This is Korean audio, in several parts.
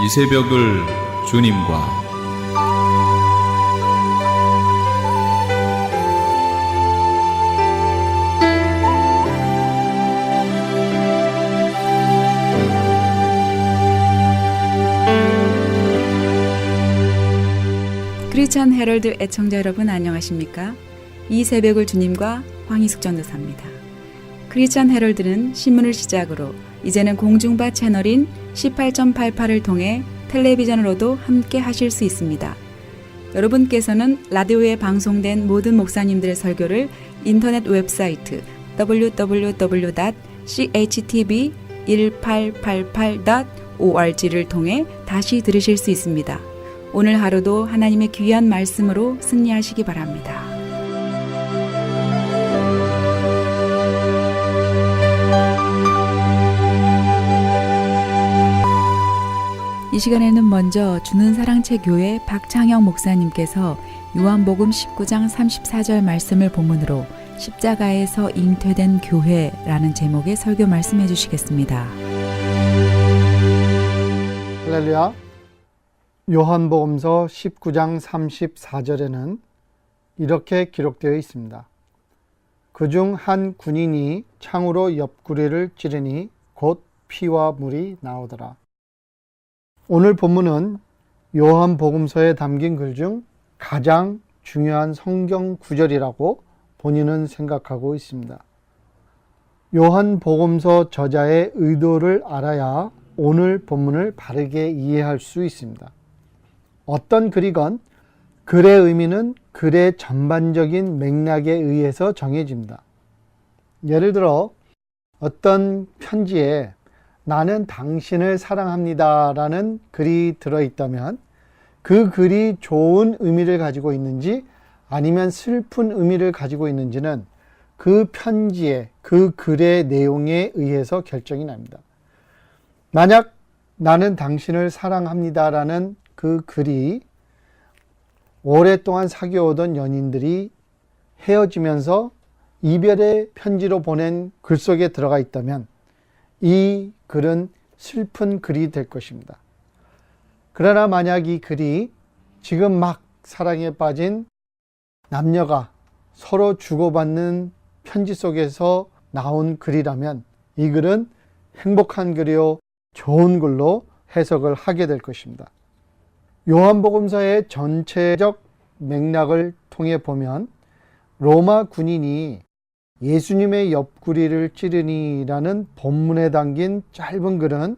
새벽을 주님과 크리스천 헤럴드 애청자 여러분 안녕하십니까? 이 새벽을 주님과 황희숙 전도사입니다. 크리스천 헤럴드는 신문을 시작으로 이제는 공중파 채널인 18.88을 통해 텔레비전으로도 함께 하실 수 있습니다. 여러분께서는 라디오에 방송된 모든 목사님들의 설교를 인터넷 웹사이트 www.chtv1888.org를 통해 다시 들으실 수 있습니다. 오늘 하루도 하나님의 귀한 말씀으로 승리하시기 바랍니다. 이 시간에는 먼저 주는 사랑채 교회 박창영 목사님께서 요한복음 19장 34절 말씀을 본문으로 십자가에서 잉태된 교회라는 제목의 설교 말씀해 주시겠습니다. 할렐루야. 요한복음서 19장 34절에는 이렇게 기록되어 있습니다. 그중 한 군인이 창으로 옆구리를 찌르니 곧 피와 물이 나오더라. 오늘 본문은 요한복음서에 담긴 글 중 가장 중요한 성경 구절이라고 본인은 생각하고 있습니다. 요한복음서 저자의 의도를 알아야 오늘 본문을 바르게 이해할 수 있습니다. 어떤 글이건 글의 의미는 글의 전반적인 맥락에 의해서 정해집니다. 예를 들어 어떤 편지에 나는 당신을 사랑합니다 라는 글이 들어있다면 그 글이 좋은 의미를 가지고 있는지 아니면 슬픈 의미를 가지고 있는지는 그 편지의 그 글의 내용에 의해서 결정이 납니다. 만약 나는 당신을 사랑합니다 라는 그 글이 오랫동안 사귀어오던 연인들이 헤어지면서 이별의 편지로 보낸 글 속에 들어가 있다면 이 글은 슬픈 글이 될 것입니다. 그러나 만약 이 글이 지금 막 사랑에 빠진 남녀가 서로 주고받는 편지 속에서 나온 글이라면 이 글은 행복한 글이요 좋은 글로 해석을 하게 될 것입니다. 요한복음서의 전체적 맥락을 통해 보면 로마 군인이 예수님의 옆구리를 찌르니라는 본문에 담긴 짧은 글은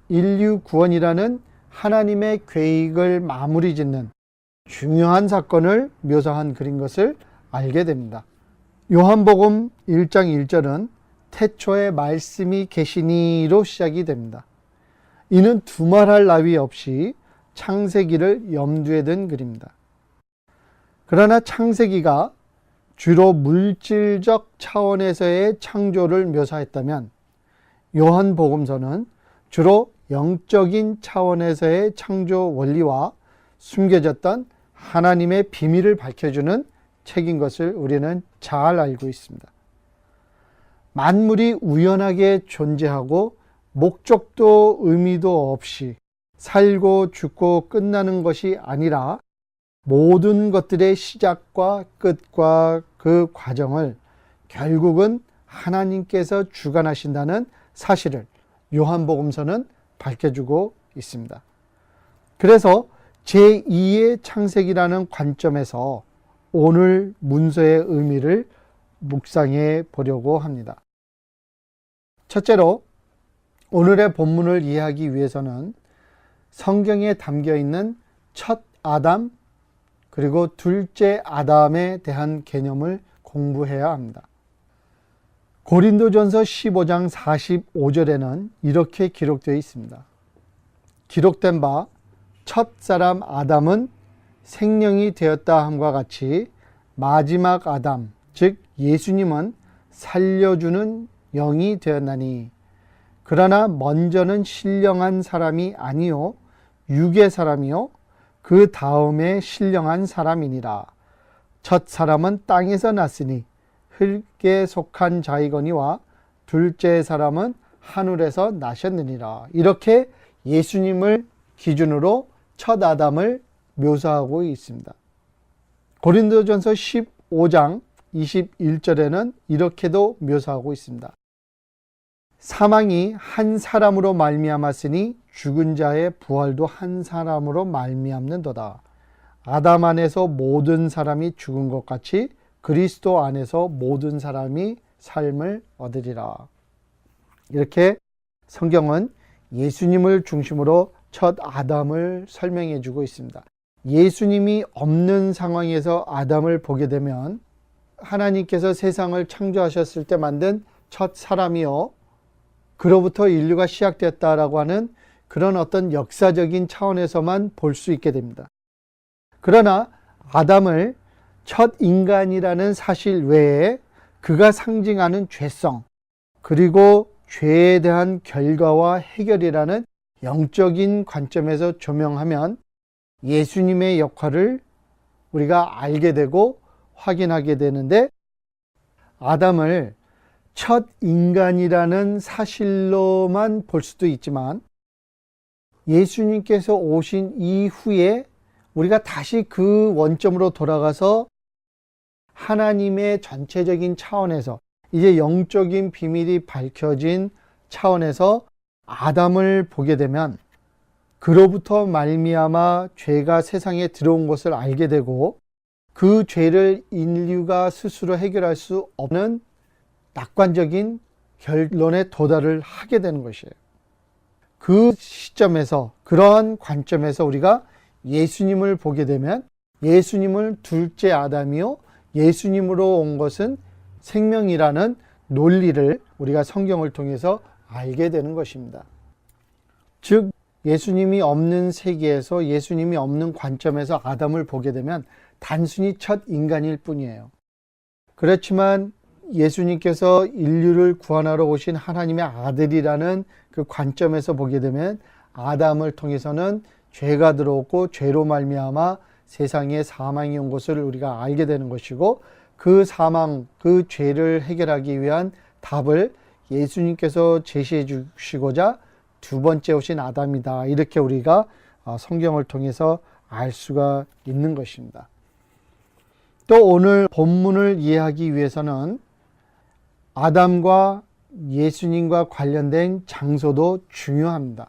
인류 구원이라는 하나님의 계획을 마무리 짓는 중요한 사건을 묘사한 글인 것을 알게 됩니다. 요한복음 1장 1절은 태초에 말씀이 계시니로 시작이 됩니다. 이는 두말할 나위 없이 창세기를 염두에 둔 글입니다. 그러나 창세기가 주로 물질적 차원에서의 창조를 묘사했다면 요한복음서는 주로 영적인 차원에서의 창조 원리와 숨겨졌던 하나님의 비밀을 밝혀주는 책인 것을 우리는 잘 알고 있습니다. 만물이 우연하게 존재하고 목적도 의미도 없이 살고 죽고 끝나는 것이 아니라 모든 것들의 시작과 끝과 그 과정을 결국은 하나님께서 주관하신다는 사실을 요한복음서는 밝혀주고 있습니다. 그래서 제2의 창세기라는 관점에서 오늘 문서의 의미를 묵상해 보려고 합니다. 첫째로 오늘의 본문을 이해하기 위해서는 성경에 담겨 있는 첫 아담 그리고 둘째 아담에 대한 개념을 공부해야 합니다. 고린도전서 15장 45절에는 이렇게 기록되어 있습니다. 기록된 바 첫사람 아담은 생명이 되었다 함과 같이 마지막 아담 즉 예수님은 살려주는 영이 되었나니 그러나 먼저는 신령한 사람이 아니요 육의 사람이요 그 다음에 신령한 사람이니라. 첫 사람은 땅에서 났으니 흙에 속한 자이거니와 둘째 사람은 하늘에서 나셨느니라. 이렇게 예수님을 기준으로 첫 아담을 묘사하고 있습니다. 고린도전서 15장 21절에는 이렇게도 묘사하고 있습니다. 사망이 한 사람으로 말미암았으니 죽은 자의 부활도 한 사람으로 말미암는도다. 아담 안에서 모든 사람이 죽은 것 같이 그리스도 안에서 모든 사람이 삶을 얻으리라. 이렇게 성경은 예수님을 중심으로 첫 아담을 설명해 주고 있습니다. 예수님이 없는 상황에서 아담을 보게 되면 하나님께서 세상을 창조하셨을 때 만든 첫 사람이요, 그로부터 인류가 시작됐다라고 하는 그런 어떤 역사적인 차원에서만 볼 수 있게 됩니다. 그러나 아담을 첫 인간이라는 사실 외에 그가 상징하는 죄성, 그리고 죄에 대한 결과와 해결이라는 영적인 관점에서 조명하면 예수님의 역할을 우리가 알게 되고 확인하게 되는데, 아담을 첫 인간이라는 사실로만 볼 수도 있지만 예수님께서 오신 이후에 우리가 다시 그 원점으로 돌아가서 하나님의 전체적인 차원에서 이제 영적인 비밀이 밝혀진 차원에서 아담을 보게 되면 그로부터 말미암아 죄가 세상에 들어온 것을 알게 되고, 그 죄를 인류가 스스로 해결할 수 없는 낙관적인 결론에 도달을 하게 되는 것이에요. 그 시점에서, 그러한 관점에서 우리가 예수님을 보게 되면 예수님을 둘째 아담이요, 예수님으로 온 것은 생명이라는 논리를 우리가 성경을 통해서 알게 되는 것입니다. 즉 예수님이 없는 세계에서, 예수님이 없는 관점에서 아담을 보게 되면 단순히 첫 인간일 뿐이에요. 그렇지만 예수님께서 인류를 구원하러 오신 하나님의 아들이라는 그 관점에서 보게 되면 아담을 통해서는 죄가 들어왔고 죄로 말미암아 세상에 사망이 온 것을 우리가 알게 되는 것이고, 그 사망, 그 죄를 해결하기 위한 답을 예수님께서 제시해 주시고자 두 번째 오신 아담이다. 이렇게 우리가 성경을 통해서 알 수가 있는 것입니다. 또 오늘 본문을 이해하기 위해서는 아담과 예수님과 관련된 장소도 중요합니다.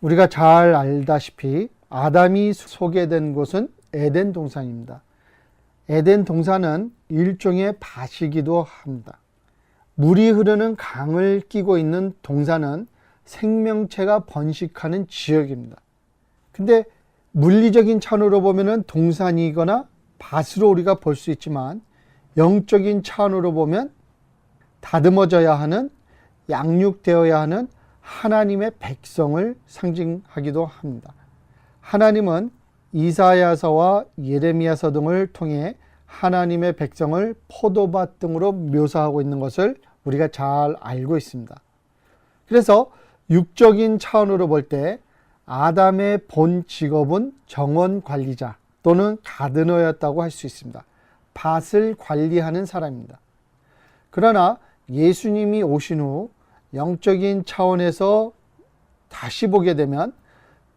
우리가 잘 알다시피 아담이 소개된 곳은 에덴 동산입니다. 에덴 동산은 일종의 밭이기도 합니다. 물이 흐르는 강을 끼고 있는 동산은 생명체가 번식하는 지역입니다. 근데 물리적인 차원으로 보면은 동산이거나 밭으로 우리가 볼 수 있지만, 영적인 차원으로 보면 다듬어져야 하는, 양육되어야 하는 하나님의 백성을 상징하기도 합니다. 하나님은 이사야서와 예레미야서 등을 통해 하나님의 백성을 포도밭 등으로 묘사하고 있는 것을 우리가 잘 알고 있습니다. 그래서 육적인 차원으로 볼 때 아담의 본 직업은 정원 관리자 또는 가드너였다고 할 수 있습니다. 밭을 관리하는 사람입니다. 그러나 예수님이 오신 후 영적인 차원에서 다시 보게 되면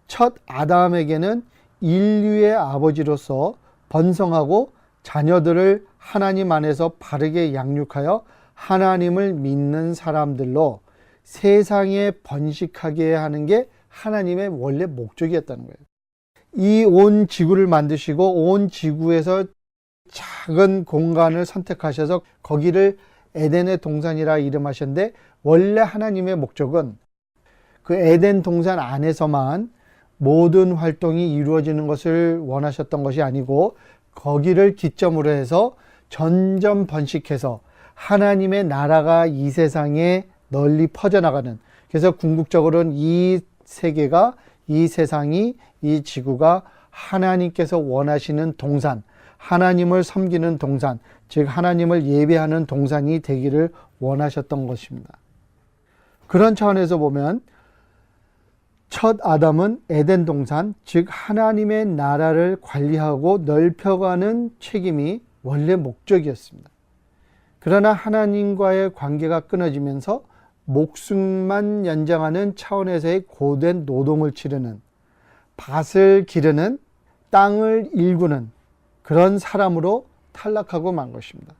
첫 아담에게는 인류의 아버지로서 번성하고 자녀들을 하나님 안에서 바르게 양육하여 하나님을 믿는 사람들로 세상에 번식하게 하는 게 하나님의 원래 목적이었다는 거예요. 이 온 지구를 만드시고 온 지구에서 작은 공간을 선택하셔서 거기를 에덴의 동산이라 이름하셨는데, 원래 하나님의 목적은 그 에덴 동산 안에서만 모든 활동이 이루어지는 것을 원하셨던 것이 아니고, 거기를 기점으로 해서 점점 번식해서 하나님의 나라가 이 세상에 널리 퍼져나가는, 그래서 궁극적으로는 이 세계가, 이 세상이, 이 지구가 하나님께서 원하시는 동산, 하나님을 섬기는 동산, 즉 하나님을 예배하는 동산이 되기를 원하셨던 것입니다. 그런 차원에서 보면 첫 아담은 에덴 동산, 즉 하나님의 나라를 관리하고 넓혀가는 책임이 원래 목적이었습니다. 그러나 하나님과의 관계가 끊어지면서 목숨만 연장하는 차원에서의 고된 노동을 치르는, 밭을 기르는, 땅을 일구는 그런 사람으로 탈락하고 만 것입니다.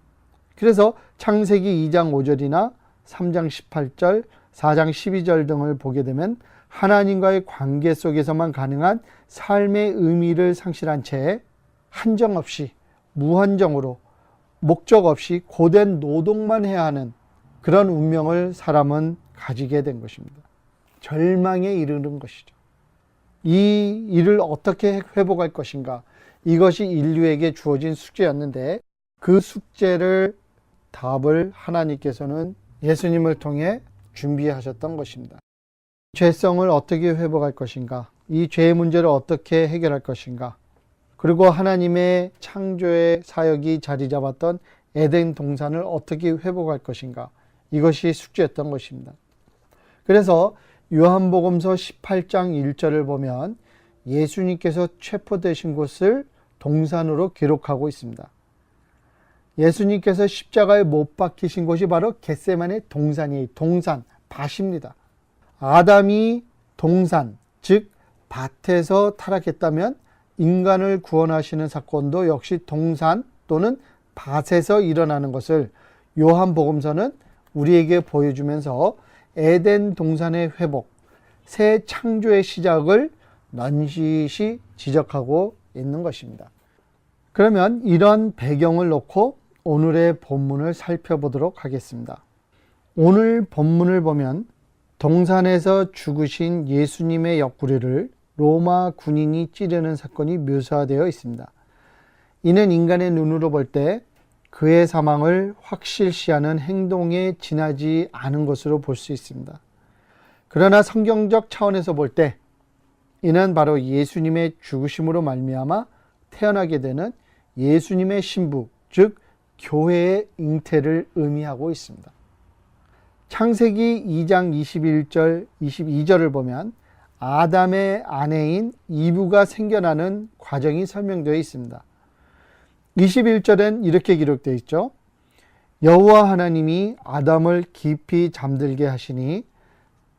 그래서 창세기 2장 5절이나 3장 18절, 4장 12절 등을 보게 되면 하나님과의 관계 속에서만 가능한 삶의 의미를 상실한 채 한정없이 무한정으로 목적 없이 고된 노동만 해야 하는 그런 운명을 사람은 가지게 된 것입니다. 절망에 이르는 것이죠. 이 일을 어떻게 회복할 것인가, 이것이 인류에게 주어진 숙제였는데 그 숙제를 답을 하나님께서는 예수님을 통해 준비하셨던 것입니다. 죄성을 어떻게 회복할 것인가, 이 죄의 문제를 어떻게 해결할 것인가, 그리고 하나님의 창조의 사역이 자리 잡았던 에덴 동산을 어떻게 회복할 것인가, 이것이 숙제였던 것입니다. 그래서 요한복음서 18장 1절을 보면 예수님께서 체포되신 곳을 동산으로 기록하고 있습니다. 예수님께서 십자가에 못 박히신 곳이 바로 겟세마네 동산이에요. 동산, 밭입니다. 아담이 동산, 즉 밭에서 타락했다면 인간을 구원하시는 사건도 역시 동산 또는 밭에서 일어나는 것을 요한복음서는 우리에게 보여주면서 에덴 동산의 회복, 새 창조의 시작을 넌지시 지적하고 있는 것입니다. 그러면 이런 배경을 놓고 오늘의 본문을 살펴보도록 하겠습니다. 오늘 본문을 보면 동산에서 죽으신 예수님의 옆구리를 로마 군인이 찌르는 사건이 묘사되어 있습니다. 이는 인간의 눈으로 볼 때 그의 사망을 확실시하는 행동에 지나지 않은 것으로 볼 수 있습니다. 그러나 성경적 차원에서 볼 때 이는 바로 예수님의 죽으심으로 말미암아 태어나게 되는 예수님의 신부, 즉 교회의 잉태를 의미하고 있습니다. 창세기 2장 21절, 22절을 보면 아담의 아내인 이브가 생겨나는 과정이 설명되어 있습니다. 21절엔 이렇게 기록되어 있죠. 여호와 하나님이 아담을 깊이 잠들게 하시니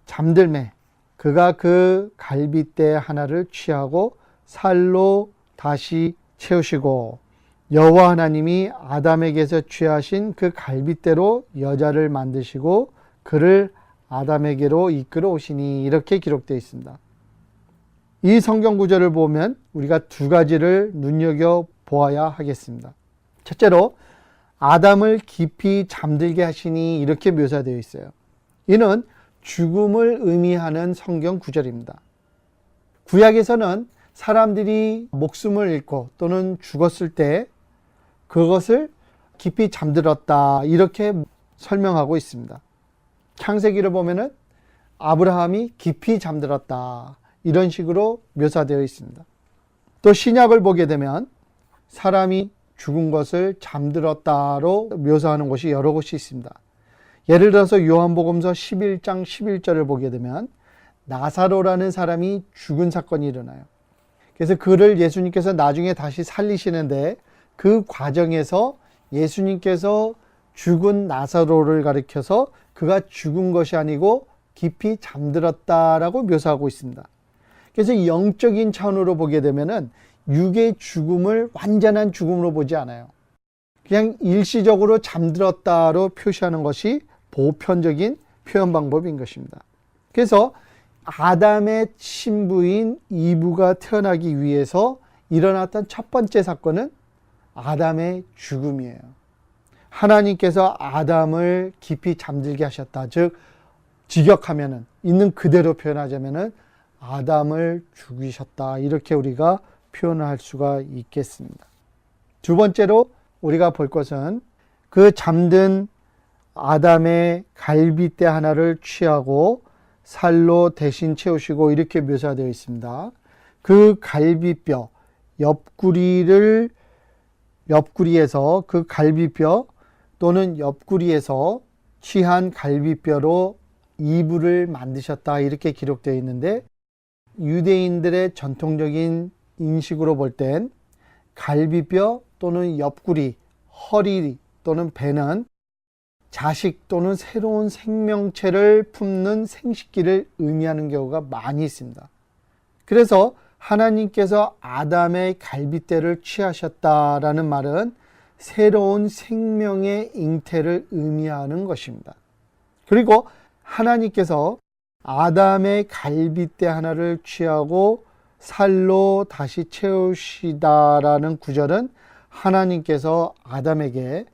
잠들매 그가 그 갈빗대 하나를 취하고 살로 다시 채우시고 여호와 하나님이 아담에게서 취하신 그 갈빗대로 여자를 만드시고 그를 아담에게로 이끌어 오시니, 이렇게 기록되어 있습니다. 이 성경 구절을 보면 우리가 두 가지를 눈여겨 보아야 하겠습니다. 첫째로 아담을 깊이 잠들게 하시니, 이렇게 묘사되어 있어요. 이는 죽음을 의미하는 성경 구절입니다. 구약에서는 사람들이 목숨을 잃고 또는 죽었을 때 그것을 깊이 잠들었다, 이렇게 설명하고 있습니다. 창세기를 보면은 아브라함이 깊이 잠들었다, 이런 식으로 묘사되어 있습니다. 또 신약을 보게 되면 사람이 죽은 것을 잠들었다로 묘사하는 곳이 여러 곳이 있습니다. 예를 들어서 요한복음서 11장 11절을 보게 되면 나사로라는 사람이 죽은 사건이 일어나요. 그래서 그를 예수님께서 나중에 다시 살리시는데 그 과정에서 예수님께서 죽은 나사로를 가리켜서 그가 죽은 것이 아니고 깊이 잠들었다라고 묘사하고 있습니다. 그래서 영적인 차원으로 보게 되면은 육의 죽음을 완전한 죽음으로 보지 않아요. 그냥 일시적으로 잠들었다로 표시하는 것이 보편적인 표현 방법인 것입니다. 그래서 아담의 신부인 이브가 태어나기 위해서 일어났던 첫 번째 사건은 아담의 죽음이에요. 하나님께서 아담을 깊이 잠들게 하셨다. 즉 직역하면은, 있는 그대로 표현하자면은 아담을 죽이셨다, 이렇게 우리가 표현할 수가 있겠습니다. 두 번째로 우리가 볼 것은 그 잠든 아담의 갈빗대 하나를 취하고 살로 대신 채우시고, 이렇게 묘사되어 있습니다. 그 갈빗뼈, 옆구리에서 그 갈빗뼈 또는 옆구리에서 취한 갈빗뼈로 이불을 만드셨다, 이렇게 기록되어 있는데, 유대인들의 전통적인 인식으로 볼 땐 갈빗뼈 또는 옆구리, 허리 또는 배는 자식 또는 새로운 생명체를 품는 생식기를 의미하는 경우가 많이 있습니다. 그래서 하나님께서 아담의 갈빗대를 취하셨다라는 말은 새로운 생명의 잉태를 의미하는 것입니다. 그리고 하나님께서 아담의 갈빗대 하나를 취하고 살로 다시 채우시다라는 구절은 하나님께서 아담에게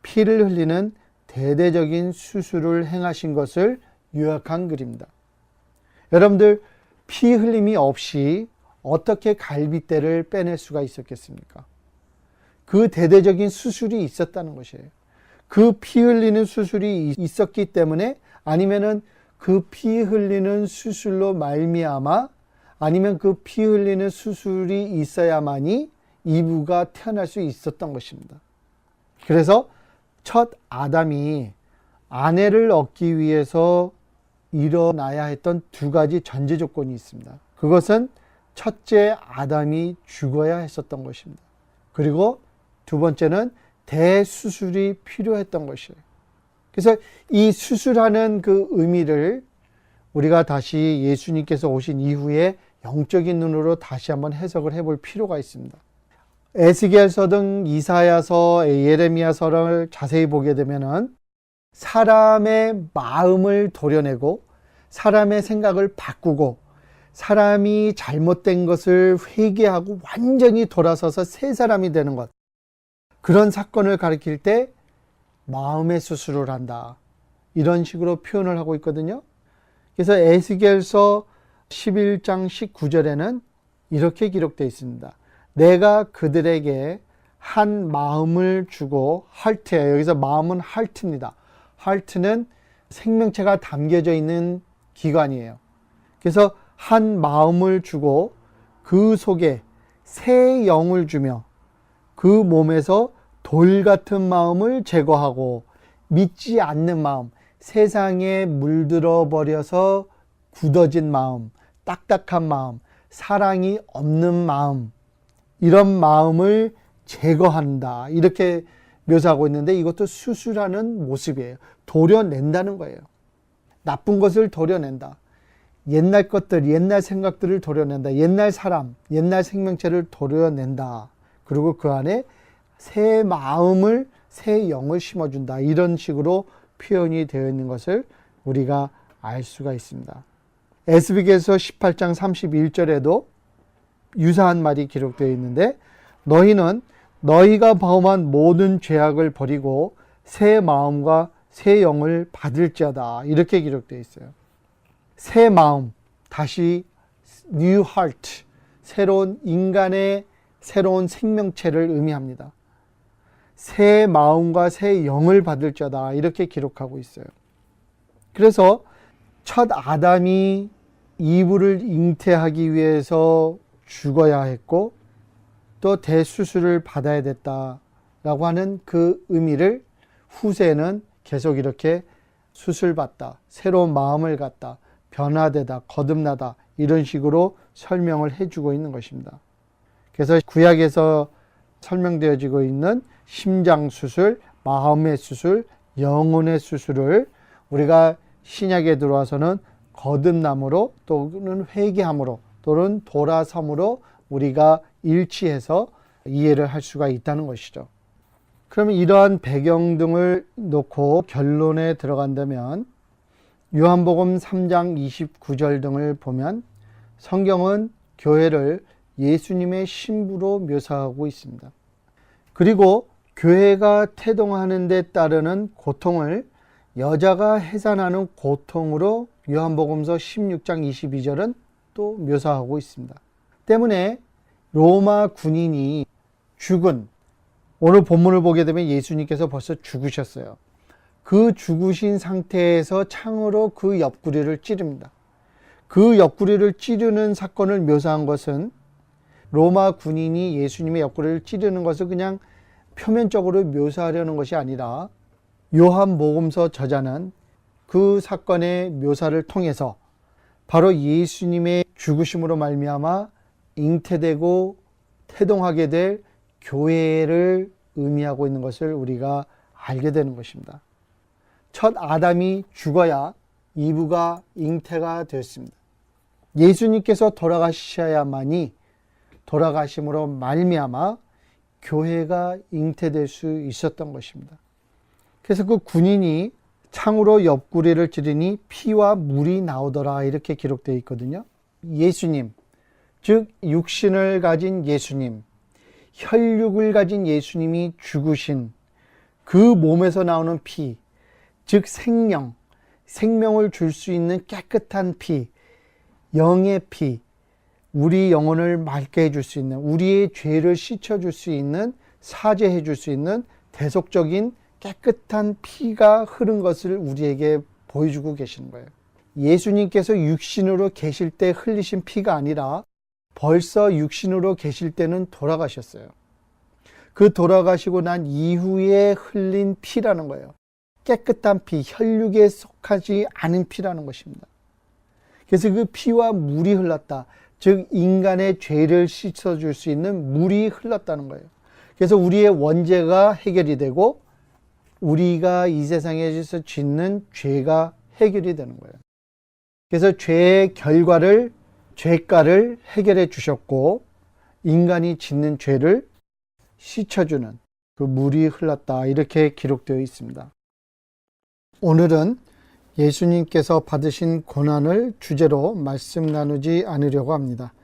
피를 흘리는 대대적인 수술을 행하신 것을 요약한 글입니다. 여러분들, 피 흘림이 없이 어떻게 갈빗대를 빼낼 수가 있었겠습니까? 그 대대적인 수술이 있었다는 것이에요. 그 피 흘리는 수술이 있었기 때문에, 아니면은 그 피 흘리는 수술로 말미암아, 아니면 그 피 흘리는 수술이 있어야만이 이브가 태어날 수 있었던 것입니다. 그래서 첫 아담이 아내를 얻기 위해서 일어나야 했던 두 가지 전제 조건이 있습니다. 그것은 첫째 아담이 죽어야 했었던 것입니다. 그리고 두 번째는 대수술이 필요했던 것이에요. 그래서 이 수술하는 그 의미를 우리가 다시 예수님께서 오신 이후에 영적인 눈으로 다시 한번 해석을 해볼 필요가 있습니다. 에스겔서 등 이사야서, 예레미야서를 자세히 보게 되면은 사람의 마음을 도려내고 사람의 생각을 바꾸고 사람이 잘못된 것을 회개하고 완전히 돌아서서 새 사람이 되는 것, 그런 사건을 가리킬 때 마음의 수술을 한다, 이런 식으로 표현을 하고 있거든요. 그래서 에스겔서 11장 19절에는 이렇게 기록되어 있습니다. 내가 그들에게 한 마음을 주고, 할트예요. 여기서 마음은 할트입니다. 할트는 생명체가 담겨져 있는 기관이에요. 그래서 한 마음을 주고 그 속에 새 영을 주며 그 몸에서 돌 같은 마음을 제거하고 믿지 않는 마음, 세상에 물들어 버려서 굳어진 마음, 딱딱한 마음, 사랑이 없는 마음, 이런 마음을 제거한다, 이렇게 묘사하고 있는데, 이것도 수술하는 모습이에요. 도려낸다는 거예요. 나쁜 것을 도려낸다. 옛날 것들, 옛날 생각들을 도려낸다. 옛날 사람, 옛날 생명체를 도려낸다. 그리고 그 안에 새 마음을, 새 영을 심어준다. 이런 식으로 표현이 되어 있는 것을 우리가 알 수가 있습니다. 에스겔서 18장 31절에도 유사한 말이 기록되어 있는데, 너희는 너희가 범한 모든 죄악을 버리고 새 마음과 새 영을 받을지어다, 이렇게 기록되어 있어요. 새 마음, 다시 new heart, 새로운 인간의 새로운 생명체를 의미합니다. 새 마음과 새 영을 받을지어다, 이렇게 기록하고 있어요. 그래서 첫 아담이 이브를 잉태하기 위해서 죽어야 했고 또 대수술을 받아야 됐다라고 하는 그 의미를 후세는 계속 이렇게 수술받다, 새로운 마음을 갖다, 변화되다, 거듭나다, 이런 식으로 설명을 해주고 있는 것입니다. 그래서 구약에서 설명되어지고 있는 심장 수술, 마음의 수술, 영혼의 수술을 우리가 신약에 들어와서는 거듭남으로 또는 회개함으로 또는 돌아섬으로 우리가 일치해서 이해를 할 수가 있다는 것이죠. 그러면 이러한 배경 등을 놓고 결론에 들어간다면, 요한복음 3장 29절 등을 보면 성경은 교회를 예수님의 신부로 묘사하고 있습니다. 그리고 교회가 태동하는 데 따르는 고통을 여자가 해산하는 고통으로 요한복음서 16장 22절은 또 묘사하고 있습니다. 때문에 로마 군인이 죽은, 오늘 본문을 보게 되면 예수님께서 벌써 죽으셨어요. 그 죽으신 상태에서 창으로 그 옆구리를 찌릅니다. 그 옆구리를 찌르는 사건을 묘사한 것은, 로마 군인이 예수님의 옆구리를 찌르는 것을 그냥 표면적으로 묘사하려는 것이 아니라, 요한복음서 저자는 그 사건의 묘사를 통해서 바로 예수님의 죽으심으로 말미암아 잉태되고 태동하게 될 교회를 의미하고 있는 것을 우리가 알게 되는 것입니다. 첫 아담이 죽어야 이브가 잉태가 되었습니다. 예수님께서 돌아가셔야만이 돌아가심으로 말미암아 교회가 잉태될 수 있었던 것입니다. 그래서 그 군인이 창으로 옆구리를 찌르니 피와 물이 나오더라 이렇게 기록되어 있거든요. 예수님, 즉 육신을 가진 예수님, 혈육을 가진 예수님이 죽으신 그 몸에서 나오는 피, 즉 생명을 줄 수 있는 깨끗한 피, 영의 피, 우리 영혼을 맑게 해줄 수 있는, 우리의 죄를 씻어줄 수 있는, 사죄해 줄 수 있는 대속적인 깨끗한 피가 흐른 것을 우리에게 보여주고 계시는 거예요. 예수님께서 육신으로 계실 때 흘리신 피가 아니라 벌써 육신으로 계실 때는 돌아가셨어요. 그 돌아가시고 난 이후에 흘린 피라는 거예요. 깨끗한 피, 혈육에 속하지 않은 피라는 것입니다. 그래서 그 피와 물이 흘렀다. 즉 인간의 죄를 씻어줄 수 있는 물이 흘렀다는 거예요. 그래서 우리의 원죄가 해결이 되고 우리가 이 세상에서 짓는 죄가 해결이 되는 거예요. 그래서 죄의 죄가를 해결해 주셨고 인간이 짓는 죄를 씻어주는 그 물이 흘렀다 이렇게 기록되어 있습니다. 오늘은 예수님께서 받으신 고난을 주제로 말씀 나누지 않으려고 합니다.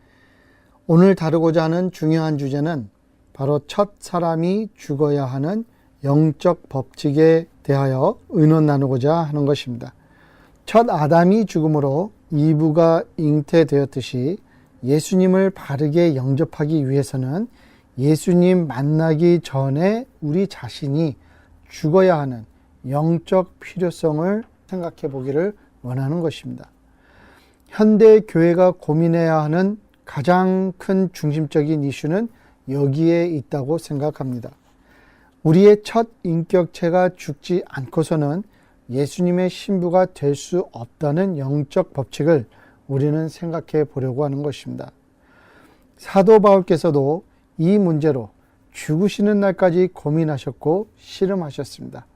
오늘 다루고자 하는 중요한 주제는 바로 첫 사람이 죽어야 하는 영적 법칙에 대하여 의논 나누고자 하는 것입니다. 첫 아담이 죽음으로 이브가 잉태되었듯이 예수님을 바르게 영접하기 위해서는 예수님 만나기 전에 우리 자신이 죽어야 하는 영적 필요성을 생각해 보기를 원하는 것입니다. 현대 교회가 고민해야 하는 가장 큰 중심적인 이슈는 여기에 있다고 생각합니다. 우리의 첫 인격체가 죽지 않고서는 예수님의 신부가 될 수 없다는 영적 법칙을 우리는 생각해 보려고 하는 것입니다. 사도 바울께서도 이 문제로 죽으시는 날까지 고민하셨고 씨름하셨습니다.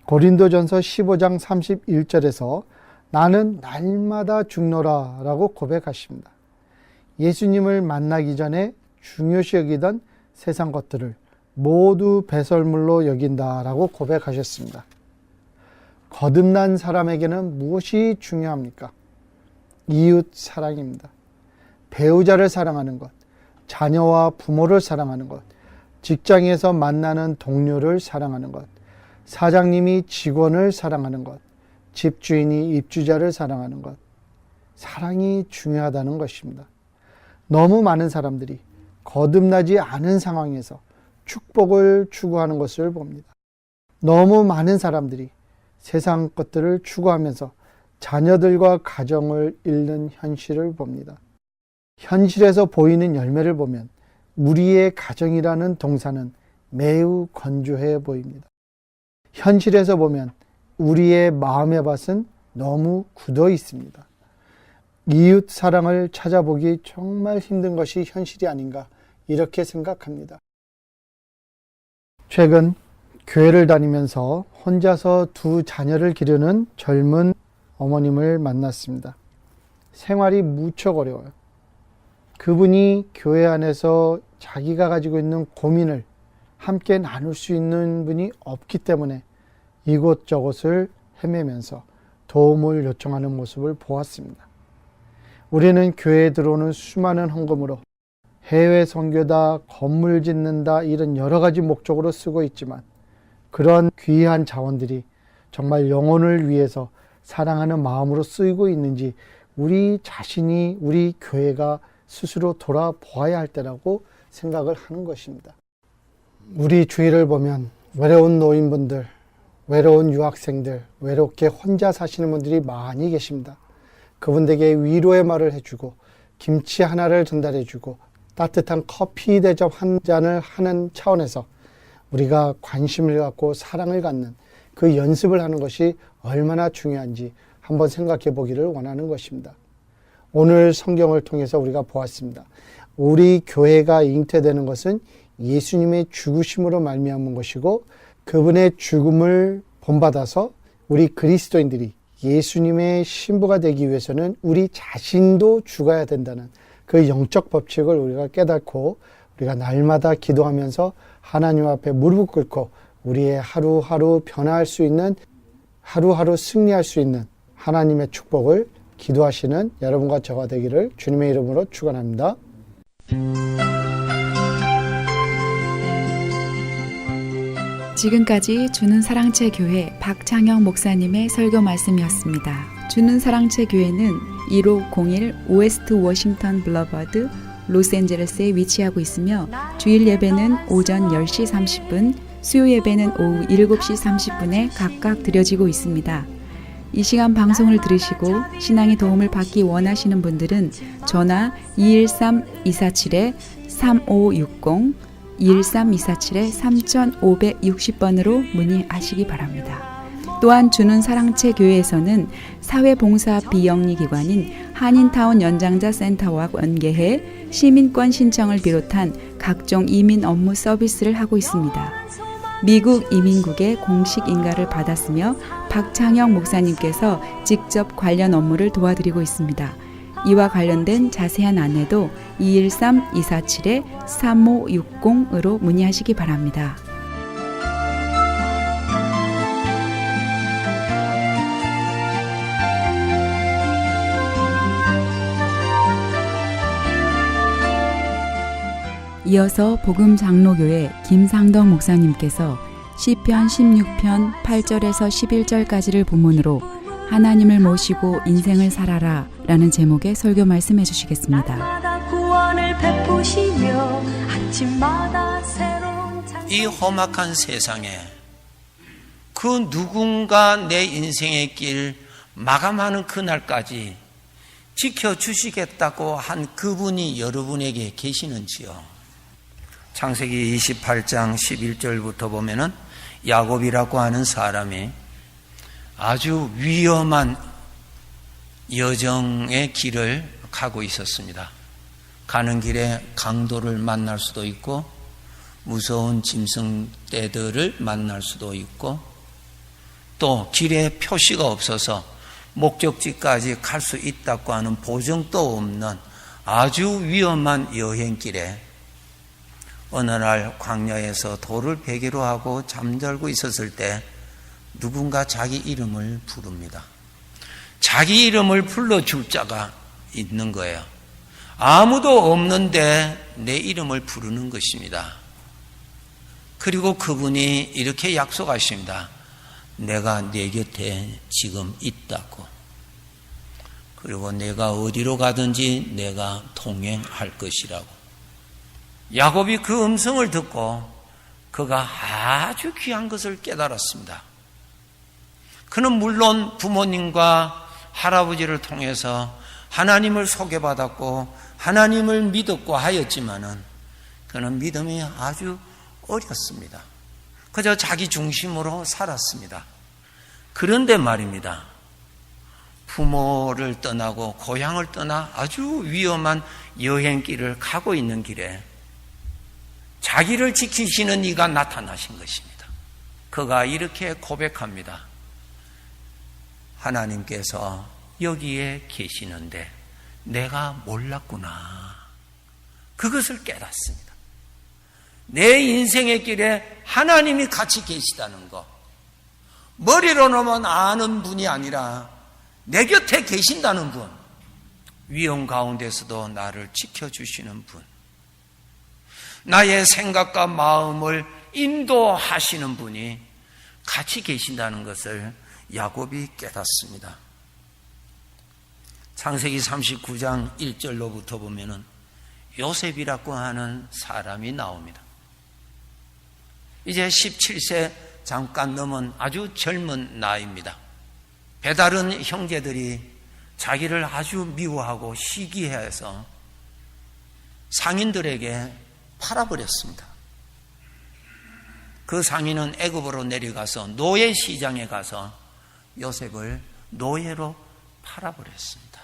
고린도전서 15장 31절에서 나는 날마다 죽노라 라고 고백하십니다. 예수님을 만나기 전에 중요시 여기던 세상 것들을 모두 배설물로 여긴다라고 고백하셨습니다. 거듭난 사람에게는 무엇이 중요합니까? 이웃 사랑입니다. 배우자를 사랑하는 것, 자녀와 부모를 사랑하는 것, 직장에서 만나는 동료를 사랑하는 것, 사장님이 직원을 사랑하는 것, 집주인이 입주자를 사랑하는 것, 사랑이 중요하다는 것입니다. 너무 많은 사람들이 거듭나지 않은 상황에서 축복을 추구하는 것을 봅니다. 너무 많은 사람들이 세상 것들을 추구하면서 자녀들과 가정을 잃는 현실을 봅니다. 현실에서 보이는 열매를 보면 우리의 가정이라는 동사는 매우 건조해 보입니다. 현실에서 보면 우리의 마음의 밭은 너무 굳어 있습니다. 이웃 사랑을 찾아보기 정말 힘든 것이 현실이 아닌가 이렇게 생각합니다. 최근 교회를 다니면서 혼자서 두 자녀를 기르는 젊은 어머님을 만났습니다. 생활이 무척 어려워요. 그분이 교회 안에서 자기가 가지고 있는 고민을 함께 나눌 수 있는 분이 없기 때문에 이곳저곳을 헤매면서 도움을 요청하는 모습을 보았습니다. 우리는 교회에 들어오는 수많은 헌금으로 해외 선교다, 건물 짓는다 이런 여러 가지 목적으로 쓰고 있지만 그런 귀한 자원들이 정말 영혼을 위해서 사랑하는 마음으로 쓰이고 있는지 우리 자신이 우리 교회가 스스로 돌아보아야 할 때라고 생각을 하는 것입니다. 우리 주위를 보면 외로운 노인분들, 외로운 유학생들, 외롭게 혼자 사시는 분들이 많이 계십니다. 그분들에게 위로의 말을 해주고 김치 하나를 전달해주고 따뜻한 커피 대접 한 잔을 하는 차원에서 우리가 관심을 갖고 사랑을 갖는 그 연습을 하는 것이 얼마나 중요한지 한번 생각해 보기를 원하는 것입니다. 오늘 성경을 통해서 우리가 보았습니다. 우리 교회가 잉태되는 것은 예수님의 죽으심으로 말미암은 것이고 그분의 죽음을 본받아서 우리 그리스도인들이 예수님의 신부가 되기 위해서는 우리 자신도 죽어야 된다는 그 영적 법칙을 우리가 깨닫고 우리가 날마다 기도하면서 하나님 앞에 무릎을 꿇고 우리의 하루하루 변화할 수 있는, 하루하루 승리할 수 있는 하나님의 축복을 기도하시는 여러분과 저가 되기를 주님의 이름으로 축원합니다. 지금까지 주는 사랑채 교회 박창영 목사님의 설교 말씀이었습니다. 주는 사랑채 교회는 1501 오웨스트 워싱턴 블러버드 로스앤젤레스에 위치하고 있으며 주일 예배는 오전 10시 30분, 수요 예배는 오후 7시 30분에 각각 드려지고 있습니다. 이 시간 방송을 들으시고 신앙의 도움을 받기 원하시는 분들은 전화 213-247-3560, 213-247-3560번으로 문의하시기 바랍니다. 또한 주는 사랑채 교회에서는 사회봉사 비영리 기관인 한인타운 연장자 센터와 연계해 시민권 신청을 비롯한 각종 이민 업무 서비스를 하고 있습니다. 미국 이민국의 공식 인가를 받았으며 박창영 목사님께서 직접 관련 업무를 도와드리고 있습니다. 이와 관련된 자세한 안내도 213-247-3560으로 문의하시기 바랍니다. 이어서 복음장로교회 김상덕 목사님께서 시편 16편 8절에서 11절까지를 본문으로 하나님을 모시고 인생을 살아라 라는 제목의 설교 말씀해 주시겠습니다. 구원을 베푸시며 아침마다 새로운 이 험악한 세상에 그 누군가 내 인생의 길 마감하는 그날까지 지켜주시겠다고 한 그분이 여러분에게 계시는지요? 창세기 28장 11절부터 보면은 야곱이라고 하는 사람이 아주 위험한 여정의 길을 가고 있었습니다. 가는 길에 강도를 만날 수도 있고 무서운 짐승떼들을 만날 수도 있고 또 길에 표시가 없어서 목적지까지 갈 수 있다고 하는 보증도 없는 아주 위험한 여행길에 어느 날 광야에서 돌을 베개로 하고 잠들고 있었을 때 누군가 자기 이름을 부릅니다. 자기 이름을 불러줄 자가 있는 거예요. 아무도 없는데 내 이름을 부르는 것입니다. 그리고 그분이 이렇게 약속하십니다. 내가 네 곁에 지금 있다고. 그리고 내가 어디로 가든지 내가 동행할 것이라고. 야곱이 그 음성을 듣고 그가 아주 귀한 것을 깨달았습니다. 그는 물론 부모님과 할아버지를 통해서 하나님을 소개받았고 하나님을 믿었고 하였지만은 그는 믿음이 아주 어렸습니다. 그저 자기 중심으로 살았습니다. 그런데 말입니다. 부모를 떠나고 고향을 떠나 아주 위험한 여행길을 가고 있는 길에 자기를 지키시는 이가 나타나신 것입니다. 그가 이렇게 고백합니다. 하나님께서 여기에 계시는데 내가 몰랐구나. 그것을 깨닫습니다. 내 인생의 길에 하나님이 같이 계시다는 것. 머리로는 아는 분이 아니라 내 곁에 계신다는 분. 위험 가운데서도 나를 지켜주시는 분. 나의 생각과 마음을 인도하시는 분이 같이 계신다는 것을 야곱이 깨닫습니다. 창세기 39장 1절로부터 보면은 요셉이라고 하는 사람이 나옵니다. 이제 17세 잠깐 넘은 아주 젊은 나이입니다. 배다른 형제들이 자기를 아주 미워하고 시기해서 상인들에게 팔아버렸습니다. 그 상인은 애굽으로 내려가서 노예 시장에 가서 요셉을 노예로 팔아버렸습니다.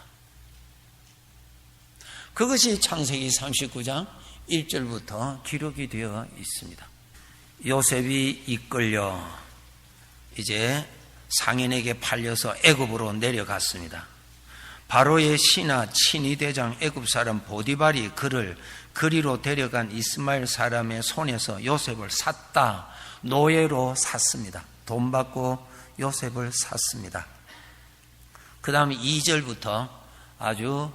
그것이 창세기 39장 1절부터 기록이 되어 있습니다. 요셉이 이끌려 이제 상인에게 팔려서 애굽으로 내려갔습니다. 바로의 신하 친위대장 애굽 사람 보디발이 그를 그리로 데려간 이스마엘 사람의 손에서 요셉을 샀다. 노예로 샀습니다. 돈 받고 요셉을 샀습니다. 그 다음 2절부터 아주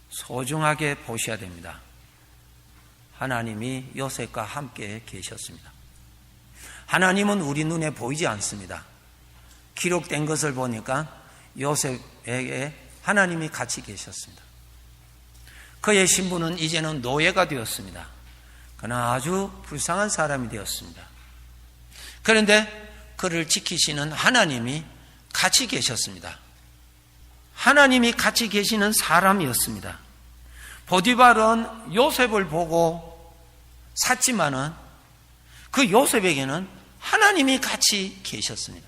소중하게 보셔야 됩니다. 하나님이 요셉과 함께 계셨습니다. 하나님은 우리 눈에 보이지 않습니다. 기록된 것을 보니까 요셉에게 하나님이 같이 계셨습니다. 그의 신분은 이제는 노예가 되었습니다. 그러나 아주 불쌍한 사람이 되었습니다. 그런데 그를 지키시는 하나님이 같이 계셨습니다. 하나님이 같이 계시는 사람이었습니다. 보디발은 요셉을 보고 샀지만은 그 요셉에게는 하나님이 같이 계셨습니다.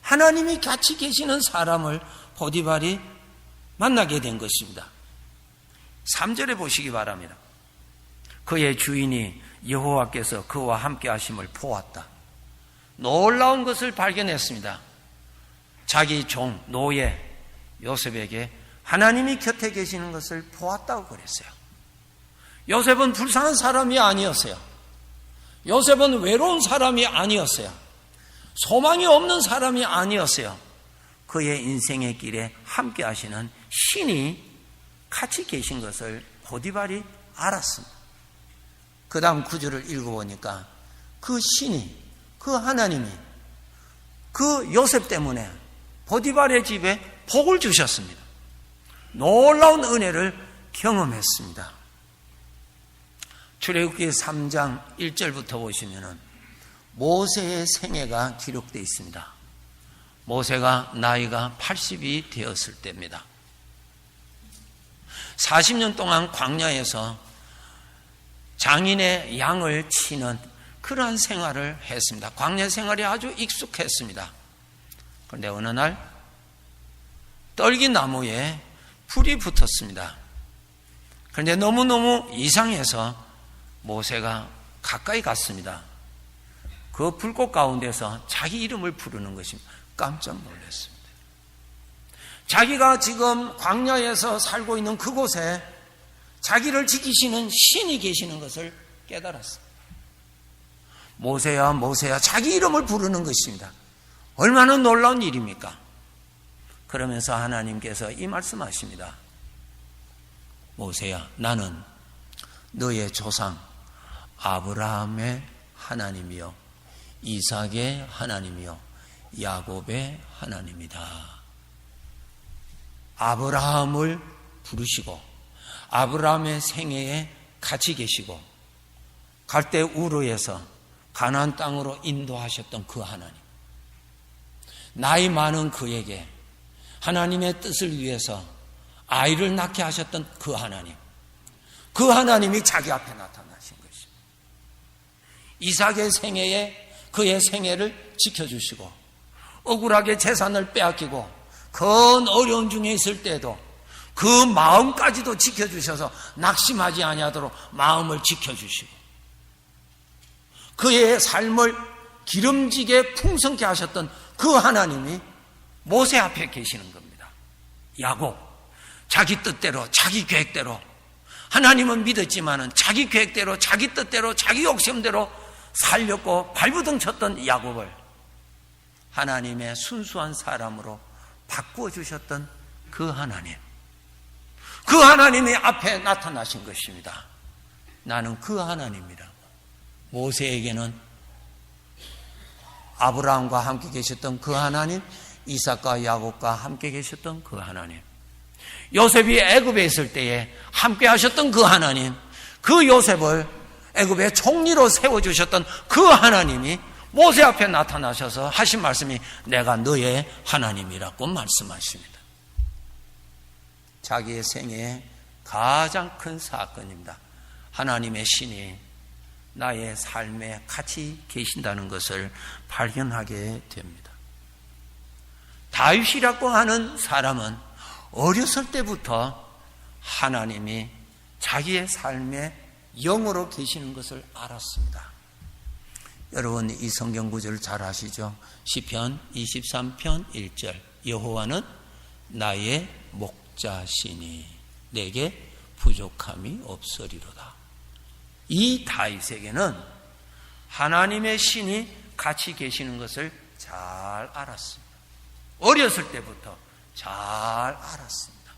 하나님이 같이 계시는 사람을 보디발이 만나게 된 것입니다. 3절에 보시기 바랍니다. 그의 주인이 여호와께서 그와 함께 하심을 보았다. 놀라운 것을 발견했습니다. 자기 종 노예 요셉에게 하나님이 곁에 계시는 것을 보았다고 그랬어요. 요셉은 불쌍한 사람이 아니었어요. 요셉은 외로운 사람이 아니었어요. 소망이 없는 사람이 아니었어요. 그의 인생의 길에 함께 하시는 신이 같이 계신 것을 보디발이 알았습니다. 그 다음 9절을 읽어보니까 그 신이, 그 하나님이 그 요셉 때문에 보디발의 집에 복을 주셨습니다. 놀라운 은혜를 경험했습니다. 출애굽기 3장 1절부터 보시면은 모세의 생애가 기록되어 있습니다. 모세가 나이가 80이 되었을 때입니다. 40년 동안 광야에서 장인의 양을 치는 그러한 생활을 했습니다. 광야 생활이 아주 익숙했습니다. 그런데 어느 날 떨기나무에 불이 붙었습니다. 그런데 너무너무 이상해서 모세가 가까이 갔습니다. 그 불꽃 가운데서 자기 이름을 부르는 것입니다. 깜짝 놀랐습니다. 자기가 지금 광야에서 살고 있는 그곳에 자기를 지키시는 신이 계시는 것을 깨달았습니다. 모세야 모세야 자기 이름을 부르는 것입니다. 얼마나 놀라운 일입니까? 그러면서 하나님께서 이 말씀하십니다. 모세야 나는 너의 조상 아브라함의 하나님이요 이삭의 하나님이요 야곱의 하나님이다. 아브라함을 부르시고 아브라함의 생애에 같이 계시고 갈대 우르에서 가나안 땅으로 인도하셨던 그 하나님, 나이 많은 그에게 하나님의 뜻을 위해서 아이를 낳게 하셨던 그 하나님, 그 하나님이 자기 앞에 나타나신 것입니다. 이삭의 생애에 그의 생애를 지켜주시고 억울하게 재산을 빼앗기고 큰 어려움 중에 있을 때도 그 마음까지도 지켜주셔서 낙심하지 아니하도록 마음을 지켜주시고 그의 삶을 기름지게 풍성케 하셨던 그 하나님이 모세 앞에 계시는 겁니다. 야곱, 자기 뜻대로 자기 계획대로 하나님은 믿었지만은 자기 계획대로 자기 뜻대로 자기 욕심대로 살렸고 발부둥 쳤던 야곱을 하나님의 순수한 사람으로 바꾸어 주셨던 그 하나님, 그 하나님이 앞에 나타나신 것입니다. 나는 그 하나님이라고. 모세에게는 아브라함과 함께 계셨던 그 하나님, 이삭과 야곱과 함께 계셨던 그 하나님, 요셉이 애굽에 있을 때에 함께 하셨던 그 하나님, 그 요셉을 애굽의 총리로 세워주셨던 그 하나님이 모세 앞에 나타나셔서 하신 말씀이 내가 너의 하나님이라고 말씀하십니다. 자기의 생애에 가장 큰 사건입니다. 하나님의 신이 나의 삶에 같이 계신다는 것을 발견하게 됩니다. 다윗이라고 하는 사람은 어렸을 때부터 하나님이 자기의 삶에 영으로 계시는 것을 알았습니다. 여러분 이 성경 구절을 잘 아시죠? 시편 23편 1절 여호와는 나의 목자시니 내게 부족함이 없으리로다. 이 다윗에게는 하나님의 신이 같이 계시는 것을 잘 알았습니다. 어렸을 때부터 잘 알았습니다.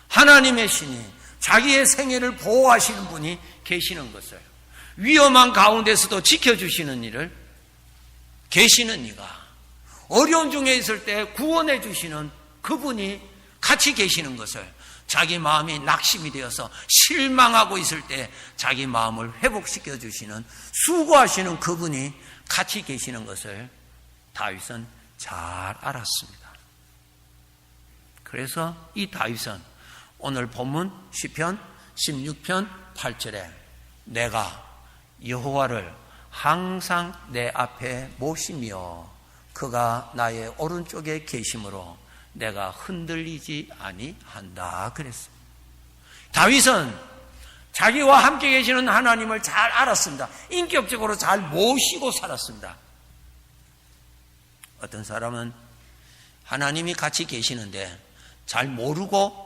하나님의 신이 자기의 생애를 보호하시는 분이 계시는 것을, 위험한 가운데서도 지켜주시는 이를, 계시는 이가, 어려운 중에 있을 때 구원해 주시는 그분이 같이 계시는 것을, 자기 마음이 낙심이 되어서 실망하고 있을 때 자기 마음을 회복시켜 주시는, 수고하시는 그분이 같이 계시는 것을 다윗은 잘 알았습니다. 그래서 이 다윗은 오늘 본문 시편 16편 8절에 내가 여호와를 항상 내 앞에 모시며 그가 나의 오른쪽에 계심으로 내가 흔들리지 아니한다 그랬습니다. 다윗은 자기와 함께 계시는 하나님을 잘 알았습니다. 인격적으로 잘 모시고 살았습니다. 어떤 사람은 하나님이 같이 계시는데 잘 모르고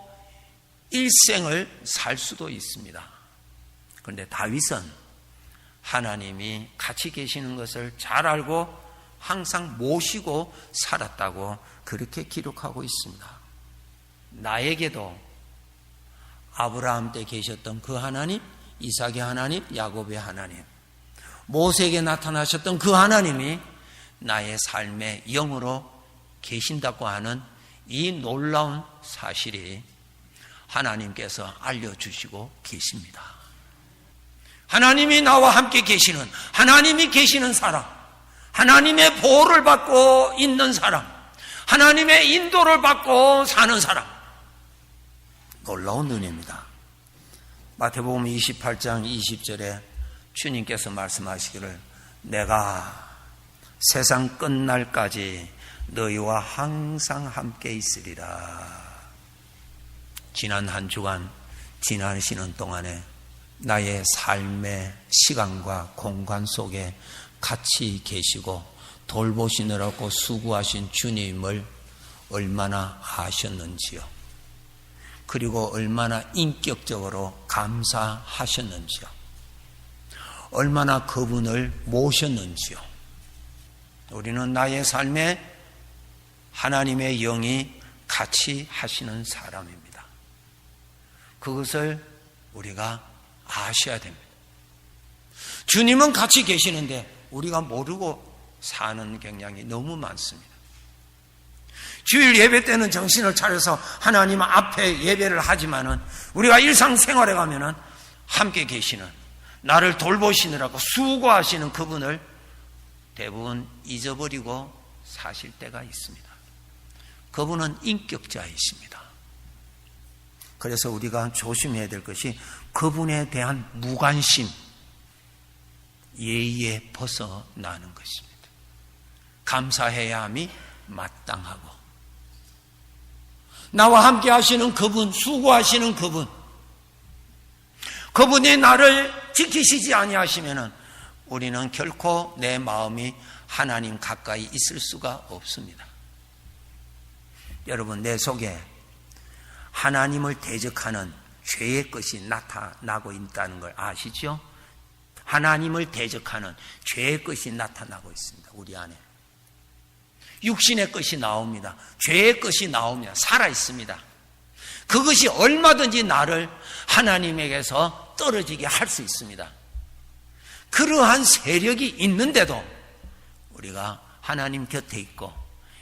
일생을 살 수도 있습니다. 그런데 다윗은 하나님이 같이 계시는 것을 잘 알고 항상 모시고 살았다고 그렇게 기록하고 있습니다. 나에게도 아브라함 때 계셨던 그 하나님, 이삭의 하나님, 야곱의 하나님, 모세에게 나타나셨던 그 하나님이 나의 삶의 영으로 계신다고 하는 이 놀라운 사실이 하나님께서 알려주시고 계십니다. 하나님이 나와 함께 계시는, 하나님이 계시는 사람, 하나님의 보호를 받고 있는 사람, 하나님의 인도를 받고 사는 사람, 놀라운 은혜입니다. 마태복음 28장 20절에 주님께서 말씀하시기를 내가 세상 끝날까지 너희와 항상 함께 있으리라. 지난 한 주간, 지나시는 동안에 나의 삶의 시간과 공간 속에 같이 계시고 돌보시느라고 수고하신 주님을 얼마나 아셨는지요. 그리고 얼마나 인격적으로 감사하셨는지요. 얼마나 그분을 모셨는지요. 우리는 나의 삶에 하나님의 영이 같이 하시는 사람입니다. 그것을 우리가 아셔야 됩니다. 주님은 같이 계시는데 우리가 모르고 사는 경향이 너무 많습니다. 주일 예배 때는 정신을 차려서 하나님 앞에 예배를 하지만은 우리가 일상생활에 가면은 함께 계시는, 나를 돌보시느라고 수고하시는 그분을 대부분 잊어버리고 사실 때가 있습니다. 그분은 인격자이십니다. 그래서 우리가 조심해야 될 것이 그분에 대한 무관심, 예의에 벗어나는 것입니다. 감사해야 함이 마땅하고, 나와 함께 하시는 그분, 수고하시는 그분, 그분이 나를 지키시지 아니하시면은 우리는 결코 내 마음이 하나님 가까이 있을 수가 없습니다. 여러분, 내 속에 하나님을 대적하는 죄의 것이 나타나고 있다는 걸 아시죠? 하나님을 대적하는 죄의 것이 나타나고 있습니다. 우리 안에 육신의 것이 나옵니다. 죄의 것이 나오며 살아 있습니다. 그것이 얼마든지 나를 하나님에게서 떨어지게 할 수 있습니다. 그러한 세력이 있는데도 우리가 하나님 곁에 있고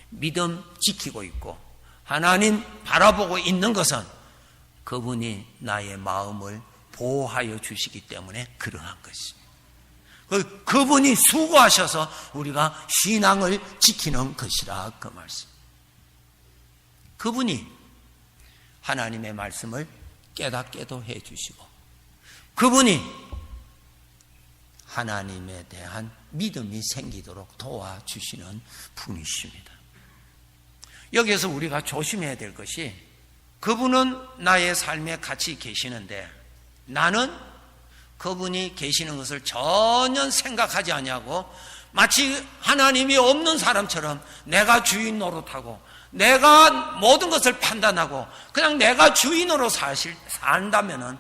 믿음 지키고 있고 하나님 바라보고 있는 것은 그분이 나의 마음을 보호하여 주시기 때문에 그러한 것입니다. 그분이 수고하셔서 우리가 신앙을 지키는 것이라 그 말씀. 그분이 하나님의 말씀을 깨닫게도 해주시고 그분이 하나님에 대한 믿음이 생기도록 도와주시는 분이십니다. 여기에서 우리가 조심해야 될 것이 그분은 나의 삶에 같이 계시는데 나는 그분이 계시는 것을 전혀 생각하지 아니하고 마치 하나님이 없는 사람처럼 내가 주인 노릇하고 내가 모든 것을 판단하고 그냥 내가 주인으로 산다면은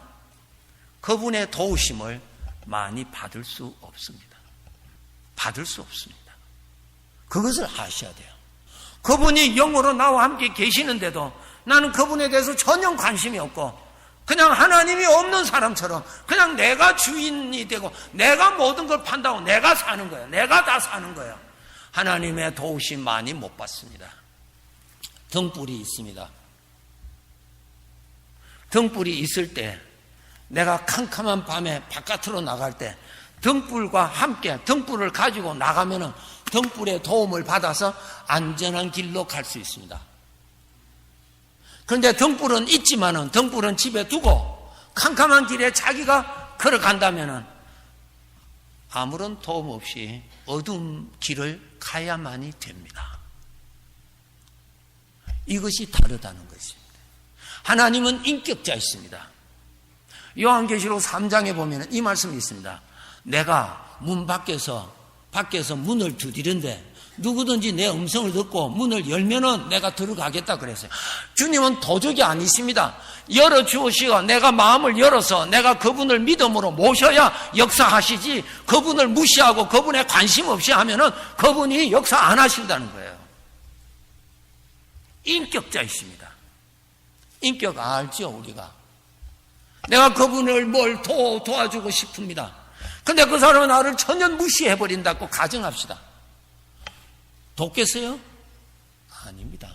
그분의 도우심을 많이 받을 수 없습니다. 받을 수 없습니다. 그것을 아셔야 돼요. 그분이 영으로 나와 함께 계시는데도 나는 그분에 대해서 전혀 관심이 없고 그냥 하나님이 없는 사람처럼 그냥 내가 주인이 되고 내가 모든 걸 판다고 내가 사는 거예요. 내가 다 사는 거예요. 하나님의 도우심 많이 못 받습니다. 등불이 있습니다. 등불이 있을 때 내가 캄캄한 밤에 바깥으로 나갈 때 등불과 함께 등불을 가지고 나가면은 등불의 도움을 받아서 안전한 길로 갈 수 있습니다. 그런데 등불은 있지만은 등불은 집에 두고 캄캄한 길에 자기가 걸어간다면은 아무런 도움 없이 어두운 길을 가야만이 됩니다. 이것이 다르다는 것입니다. 하나님은 인격자이십니다. 요한계시록 3장에 보면 이 말씀이 있습니다. 내가 문 밖에서 문을 두드리는데 누구든지 내 음성을 듣고 문을 열면은 내가 들어가겠다 그랬어요. 주님은 도적이 아니십니다. 열어주시고 내가 마음을 열어서 내가 그분을 믿음으로 모셔야 역사하시지 그분을 무시하고 그분에 관심 없이 하면은 그분이 역사 안 하신다는 거예요. 인격자이십니다. 인격 알죠 우리가. 내가 그분을 뭘 도와주고 싶습니다. 근데 그 사람은 나를 전혀 무시해버린다고 가정합시다. 돕겠어요? 아닙니다.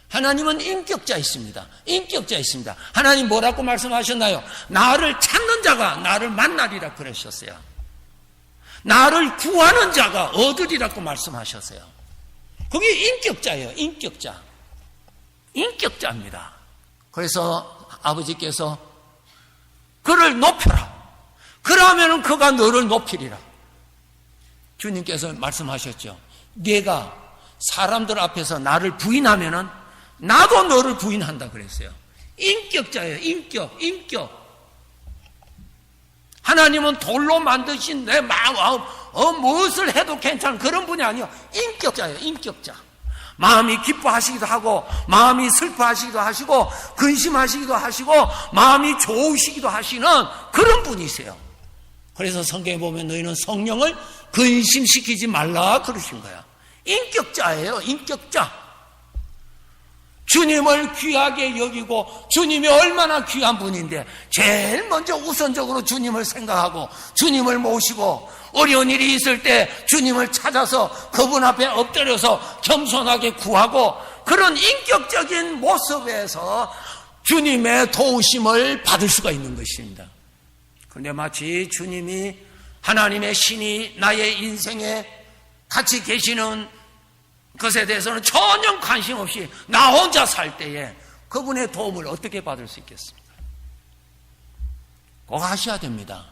하나님은 인격자이십니다. 인격자이십니다. 하나님 뭐라고 말씀하셨나요? 나를 찾는 자가 나를 만나리라 그러셨어요. 나를 구하는 자가 얻으리라고 말씀하셨어요. 그게 인격자예요. 인격자. 인격자입니다. 그래서 아버지께서 그를 높여라. 그러면 그가 너를 높이리라. 주님께서 말씀하셨죠. 네가 사람들 앞에서 나를 부인하면은 나도 너를 부인한다 그랬어요. 인격자예요. 인격. 하나님은 돌로 만드신 내 마음 무엇을 해도 괜찮은 그런 분이 아니요. 인격자예요. 인격자. 마음이 기뻐하시기도 하고 마음이 슬퍼하시기도 하시고 근심하시기도 하시고 마음이 좋으시기도 하시는 그런 분이세요. 그래서 성경에 보면 너희는 성령을 근심시키지 말라 그러신 거야. 인격자예요. 인격자. 주님을 귀하게 여기고 주님이 얼마나 귀한 분인데 제일 먼저 우선적으로 주님을 생각하고 주님을 모시고 어려운 일이 있을 때 주님을 찾아서 그분 앞에 엎드려서 겸손하게 구하고 그런 인격적인 모습에서 주님의 도우심을 받을 수가 있는 것입니다. 그런데 마치 주님이 하나님의 신이 나의 인생에 같이 계시는 것에 대해서는 전혀 관심 없이 나 혼자 살 때에 그분의 도움을 어떻게 받을 수 있겠습니까? 꼭 하셔야 됩니다.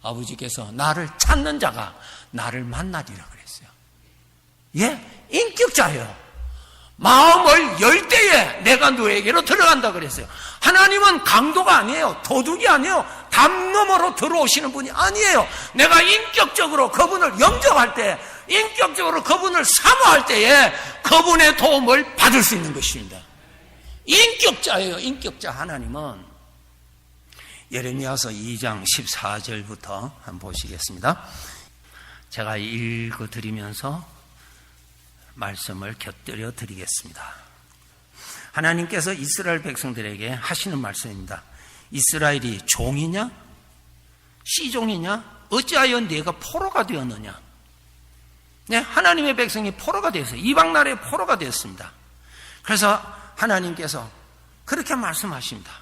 아버지께서 나를 찾는 자가 나를 만나리라 그랬어요. 예, 인격자예요. 마음을 열 때에 내가 너에게로 들어간다 그랬어요. 하나님은 강도가 아니에요. 도둑이 아니에요. 담 너머로 들어오시는 분이 아니에요. 내가 인격적으로 그분을 영접할 때, 인격적으로 그분을 사모할 때에 그분의 도움을 받을 수 있는 것입니다. 인격자예요. 인격자. 하나님은 예레미야서 2장 14절부터 한번 보시겠습니다. 제가 읽어드리면서 말씀을 곁들여 드리겠습니다. 하나님께서 이스라엘 백성들에게 하시는 말씀입니다. 이스라엘이 종이냐? 씨종이냐? 어찌하여 네가 포로가 되었느냐? 네, 하나님의 백성이 포로가 되었어요. 이방 나라의 포로가 되었습니다. 그래서 하나님께서 그렇게 말씀하십니다.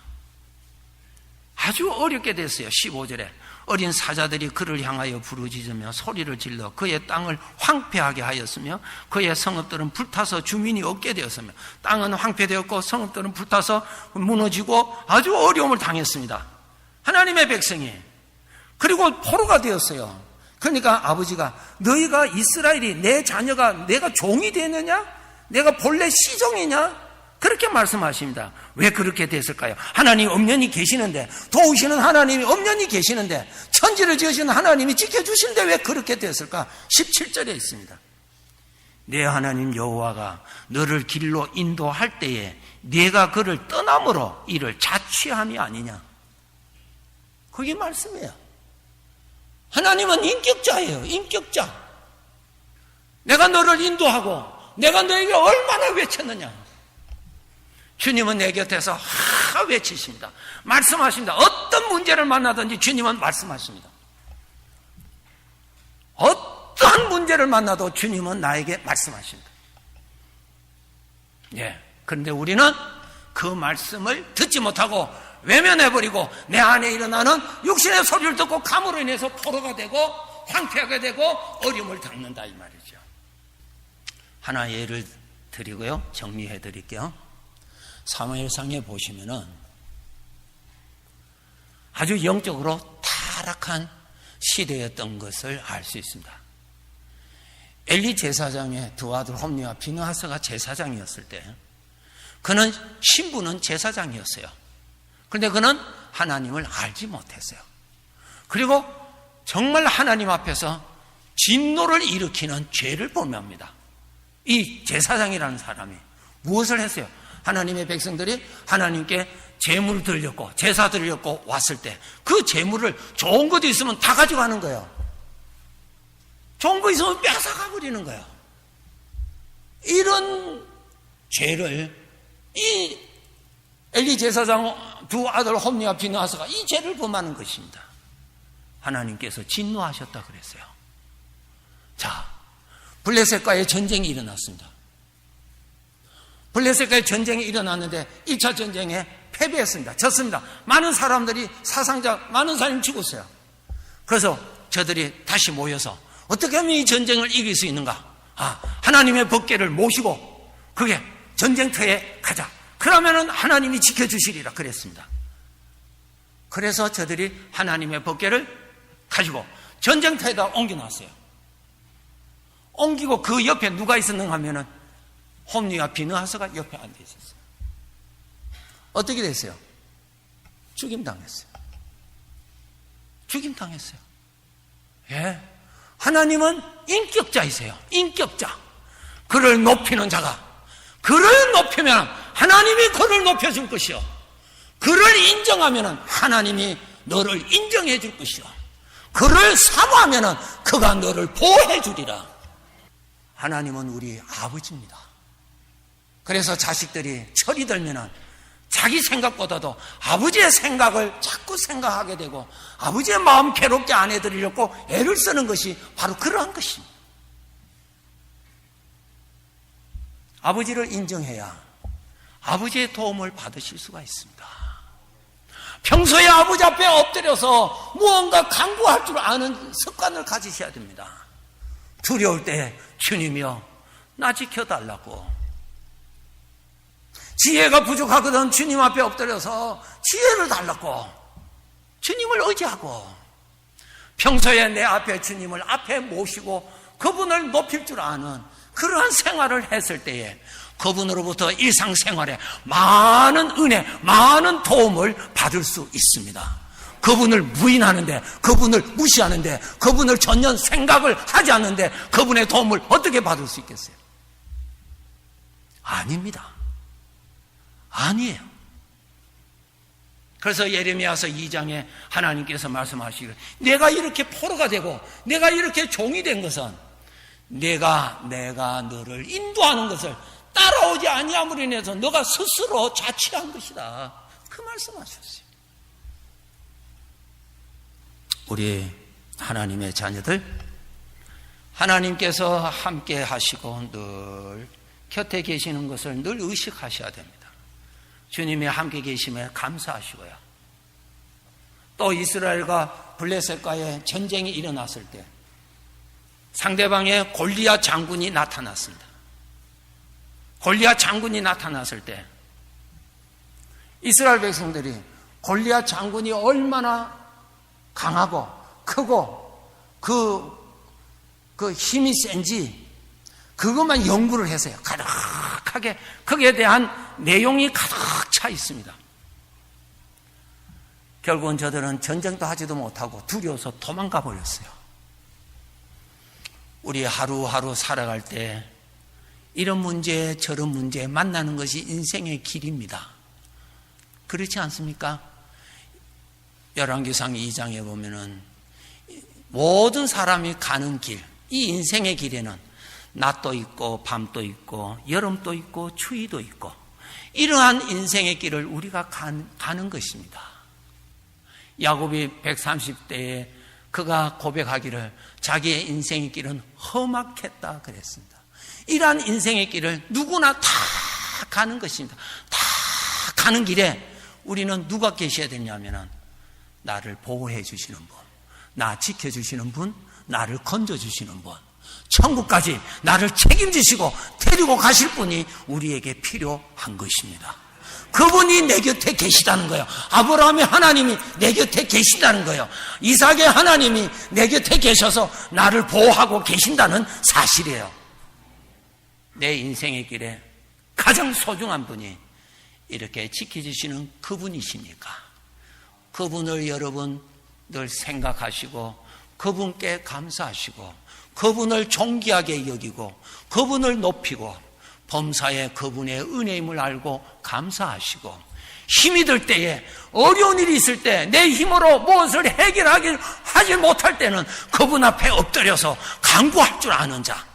아주 어렵게 됐어요. 15절에 어린 사자들이 그를 향하여 부르짖으며 소리를 질러 그의 땅을 황폐하게 하였으며 그의 성읍들은 불타서 주민이 없게 되었으며 땅은 황폐되었고 성읍들은 불타서 무너지고 아주 어려움을 당했습니다. 하나님의 백성이. 그리고 포로가 되었어요. 그러니까 아버지가 너희가 이스라엘이 내 자녀가 내가 종이 되느냐? 내가 본래 시종이냐? 그렇게 말씀하십니다. 왜 그렇게 됐을까요? 하나님 엄연히 계시는데, 도우시는 하나님이 엄연히 계시는데, 천지를 지으신 하나님이 지켜주시는데 왜 그렇게 됐을까? 17절에 있습니다. 내 하나님 여호와가 너를 길로 인도할 때에 네가 그를 떠남으로 이를 자취함이 아니냐. 그게 말씀이에요. 하나님은 인격자예요. 인격자. 내가 너를 인도하고 내가 너에게 얼마나 외쳤느냐. 주님은 내 곁에서 외치십니다. 말씀하십니다. 어떤 문제를 만나든지 주님은 말씀하십니다. 어떠한 문제를 만나도 주님은 나에게 말씀하십니다. 예. 그런데 우리는 그 말씀을 듣지 못하고 외면해버리고 내 안에 일어나는 육신의 소리를 듣고 감으로 인해서 포로가 되고 황폐하게 되고 어려움을 겪는다 이 말이죠. 하나 예를 드리고요. 정리해 드릴게요. 사무엘상에 보시면은 아주 영적으로 타락한 시대였던 것을 알 수 있습니다. 엘리 제사장의 두 아들 홈니와 비느하스가 제사장이었을 때 그는 신부는 제사장이었어요. 그런데 그는 하나님을 알지 못했어요. 그리고 정말 하나님 앞에서 진노를 일으키는 죄를 범합니다. 이 제사장이라는 사람이 무엇을 했어요? 하나님의 백성들이 하나님께 제물을 드렸고 제사 드렸고 왔을 때 그 제물을 좋은 것도 있으면 다 가져가는 거예요. 좋은 거 있으면 뺏어가 버리는 거예요. 이런 죄를 이 엘리 제사장 두 아들 홈니와 비느하스가 이 죄를 범하는 것입니다. 하나님께서 진노하셨다 그랬어요. 자, 블레셋과의 전쟁이 일어났습니다. 블레셋과의 전쟁이 일어났는데 1차 전쟁에 패배했습니다. 졌습니다. 많은 사람들이 많은 사람이 죽었어요. 그래서 저들이 다시 모여서 어떻게 하면 이 전쟁을 이길 수 있는가? 하나님의 법궤를 모시고 그게 전쟁터에 가자. 그러면은 하나님이 지켜주시리라 그랬습니다. 그래서 저들이 하나님의 법궤를 가지고 전쟁터에다 옮겨놨어요. 옮기고 그 옆에 누가 있었는가 하면은 홈니와 비느하스가 옆에 앉아 있었어요. 어떻게 됐어요? 죽임당했어요. 죽임당했어요. 예. 하나님은 인격자이세요. 인격자. 그를 높이는 자가 그를 높이면 하나님이 그를 높여줄 것이요. 그를 인정하면 하나님이 너를 인정해 줄 것이요. 그를 사모하면 그가 너를 보호해 주리라. 하나님은 우리 아버지입니다. 그래서 자식들이 철이 들면 자기 생각보다도 아버지의 생각을 자꾸 생각하게 되고 아버지의 마음 괴롭게 안 해드리려고 애를 쓰는 것이 바로 그러한 것입니다. 아버지를 인정해야 아버지의 도움을 받으실 수가 있습니다. 평소에 아버지 앞에 엎드려서 무언가 간구할 줄 아는 습관을 가지셔야 됩니다. 두려울 때 주님이여 나 지켜달라고. 지혜가 부족하거든 주님 앞에 엎드려서 지혜를 달라고 주님을 의지하고 평소에 내 앞에 주님을 앞에 모시고 그분을 높일 줄 아는 그러한 생활을 했을 때에 그분으로부터 일상생활에 많은 은혜, 많은 도움을 받을 수 있습니다. 그분을 부인하는데, 그분을 무시하는데, 그분을 전혀 생각을 하지 않는데 그분의 도움을 어떻게 받을 수 있겠어요? 아닙니다. 아니에요. 그래서 예레미야서 2장에 하나님께서 말씀하시기를 내가 이렇게 포로가 되고 내가 이렇게 종이 된 것은 내가 너를 인도하는 것을 따라오지 아니함으로 인해서 너가 스스로 자취한 것이다. 그 말씀하셨어요. 우리 하나님의 자녀들, 하나님께서 함께 하시고 늘 곁에 계시는 것을 늘 의식하셔야 됩니다. 주님이 함께 계심에 감사하시고요. 또 이스라엘과 블레셋과의 전쟁이 일어났을 때 상대방의 골리앗 장군이 나타났습니다. 골리앗 장군이 나타났을 때 이스라엘 백성들이 골리앗 장군이 얼마나 강하고 크고 그 힘이 센지 그것만 연구를 했어요. 가득하게 거기에 대한 내용이 가득 차 있습니다. 결국은 저들은 전쟁도 하지도 못하고 두려워서 도망가 버렸어요. 우리 하루하루 살아갈 때 이런 문제 저런 문제 만나는 것이 인생의 길입니다. 그렇지 않습니까? 열왕기상 2장에 보면은 모든 사람이 가는 길, 이 인생의 길에는 낮도 있고 밤도 있고 여름도 있고 추위도 있고 이러한 인생의 길을 우리가 가는 것입니다. 야곱이 130대에 그가 고백하기를 자기의 인생의 길은 험악했다 그랬습니다. 이러한 인생의 길을 누구나 다 가는 것입니다. 다 가는 길에 우리는 누가 계셔야 되냐면은 나를 보호해 주시는 분, 나 지켜주시는 분, 나를 건져주시는 분, 천국까지 나를 책임지시고 데리고 가실 분이 우리에게 필요한 것입니다. 그분이 내 곁에 계시다는 거예요. 아브라함의 하나님이 내 곁에 계시다는 거예요. 이삭의 하나님이 내 곁에 계셔서 나를 보호하고 계신다는 사실이에요. 내 인생의 길에 가장 소중한 분이 이렇게 지켜주시는 그분이십니까? 그분을 여러분 늘 생각하시고 그분께 감사하시고 그분을 존귀하게 여기고 그분을 높이고 범사에 그분의 은혜임을 알고 감사하시고 힘이 들 때에 어려운 일이 있을 때 내 힘으로 무엇을 하지 못할 때는 그분 앞에 엎드려서 간구할 줄 아는 자,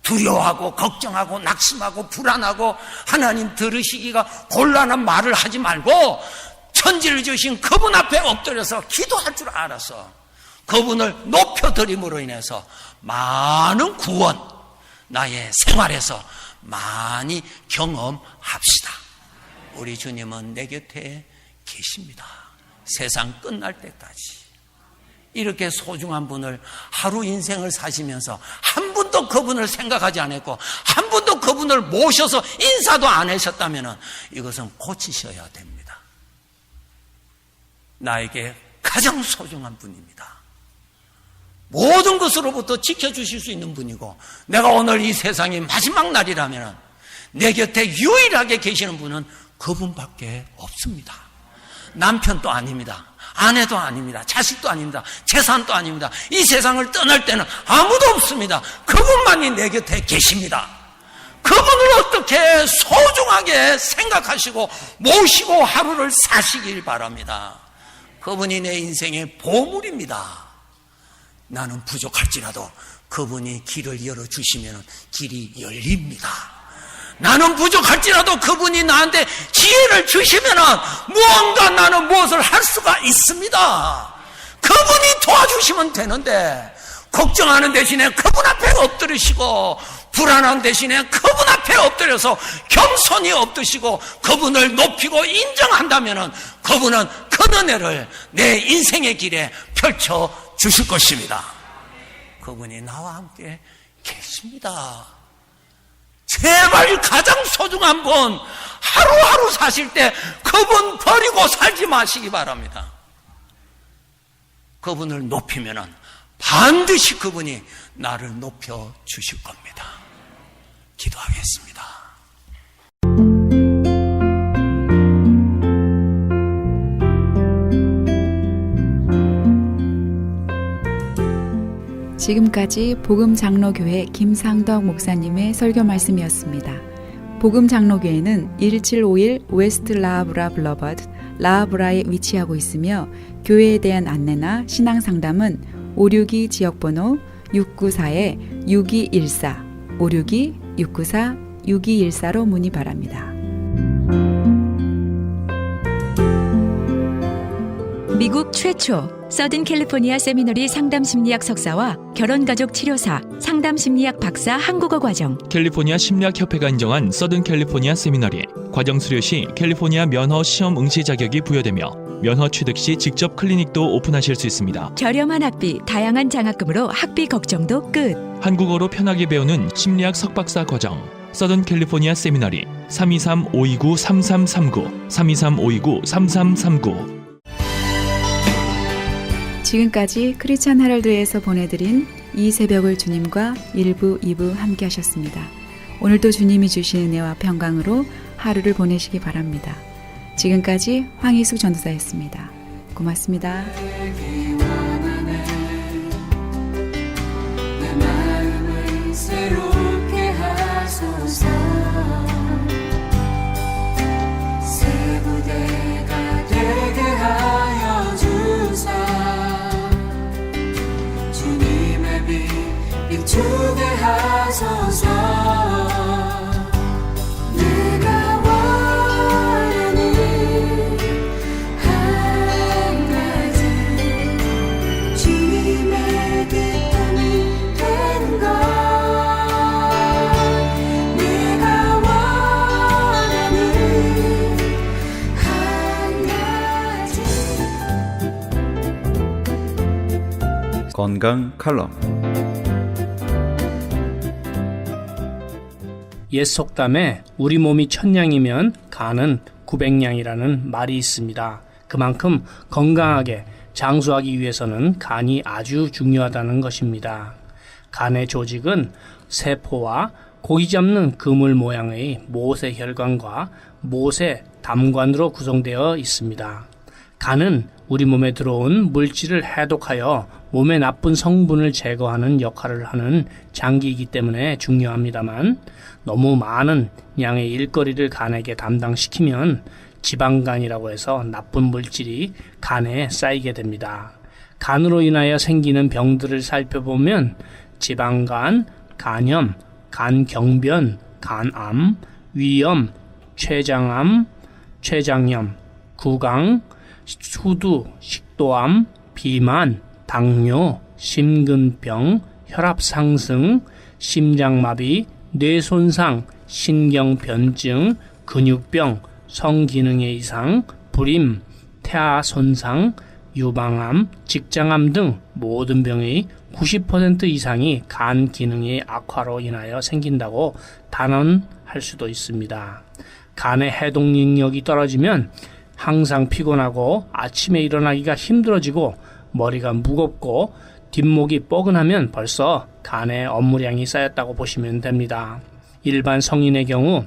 두려워하고 걱정하고 낙심하고 불안하고 하나님 들으시기가 곤란한 말을 하지 말고 천지를 지으신 그분 앞에 엎드려서 기도할 줄 알아서 그분을 높여드림으로 인해서 많은 구원 나의 생활에서 많이 경험합시다. 우리 주님은 내 곁에 계십니다. 세상 끝날 때까지. 이렇게 소중한 분을 하루 인생을 사시면서 한 분도 그분을 생각하지 않았고 한 분도 그분을 모셔서 인사도 안 하셨다면 이것은 고치셔야 됩니다. 나에게 가장 소중한 분입니다. 모든 것으로부터 지켜주실 수 있는 분이고 내가 오늘 이 세상의 마지막 날이라면 내 곁에 유일하게 계시는 분은 그분밖에 없습니다. 남편도 아닙니다. 아내도 아닙니다. 자식도 아닙니다. 재산도 아닙니다. 이 세상을 떠날 때는 아무도 없습니다. 그분만이 내 곁에 계십니다. 그분을 어떻게 소중하게 생각하시고 모시고 하루를 사시길 바랍니다. 그분이 내 인생의 보물입니다. 나는 부족할지라도 그분이 길을 열어주시면 길이 열립니다. 나는 부족할지라도 그분이 나한테 지혜를 주시면 무언가 나는 무엇을 할 수가 있습니다. 그분이 도와주시면 되는데 걱정하는 대신에 그분 앞에 엎드리시고 불안한 대신에 그분 앞에 엎드려서 겸손히 엎드시고 그분을 높이고 인정한다면 그분은 큰 은혜를 내 인생의 길에 펼쳐 주실 것입니다. 그분이 나와 함께 계십니다. 제발 가장 소중한 분 하루하루 사실 때 그분 버리고 살지 마시기 바랍니다. 그분을 높이면 반드시 그분이 나를 높여 주실 겁니다. 기도하겠습니다. 지금까지 복음장로교회 김상덕 목사님의 설교 말씀이었습니다. 복음장로교회는 1751 웨스트 라하브라 블러버드 라하브라에 위치하고 있으며 교회에 대한 안내나 신앙상담은 562 지역번호 694-6214 562-694-6214로 문의 바랍니다. 미국 최초 서든 캘리포니아 세미너리 상담심리학 석사와 결혼가족 치료사, 상담심리학 박사 한국어 과정, 캘리포니아 심리학협회가 인정한 서든 캘리포니아 세미너리, 과정 수료 시 캘리포니아 면허 시험 응시 자격이 부여되며 면허 취득 시 직접 클리닉도 오픈하실 수 있습니다. 저렴한 학비, 다양한 장학금으로 학비 걱정도 끝. 한국어로 편하게 배우는 심리학 석박사 과정, 서든 캘리포니아 세미너리 323-529-3339, 323-529-3339. 지금까지 크리스천 헤럴드에서 보내드린 이 새벽을 주님과 1부, 2부 함께 하셨습니다. 오늘도 주님이 주신 은혜와 평강으로 하루를 보내시기 바랍니다. 지금까지 황희숙 전도사였습니다. 고맙습니다. 내 마음을 새롭게 하소서. 새 부대가 되게 하여 주사. 주님의 빛 비추게 하소서. 내가 원하는 한 가지, 주님의 기쁨이 되는 것. 내가 원하는 한 가지. 건강 칼럼. 옛 속담에 우리 몸이 1000냥이면 간은 900냥이라는 말이 있습니다. 그만큼 건강하게 장수하기 위해서는 간이 아주 중요하다는 것입니다. 간의 조직은 세포와 고기 잡는 그물 모양의 모세혈관과 모세담관으로 구성되어 있습니다. 간은 우리 몸에 들어온 물질을 해독하여 몸에 나쁜 성분을 제거하는 역할을 하는 장기이기 때문에 중요합니다만, 너무 많은 양의 일거리를 간에게 담당시키면 지방간이라고 해서 나쁜 물질이 간에 쌓이게 됩니다. 간으로 인하여 생기는 병들을 살펴보면 지방간, 간염, 간경변, 간암, 위염, 췌장암, 췌장염, 구강, 후두, 식도암, 비만, 당뇨, 심근병, 혈압상승, 심장마비, 뇌손상, 신경변증, 근육병, 성기능의 이상, 불임, 태아손상, 유방암, 직장암 등 모든 병의 90% 이상이 간 기능의 악화로 인하여 생긴다고 단언할 수도 있습니다. 간의 해독 능력이 떨어지면 항상 피곤하고 아침에 일어나기가 힘들어지고 머리가 무겁고 뒷목이 뻐근하면 벌써 간에 업무량이 쌓였다고 보시면 됩니다. 일반 성인의 경우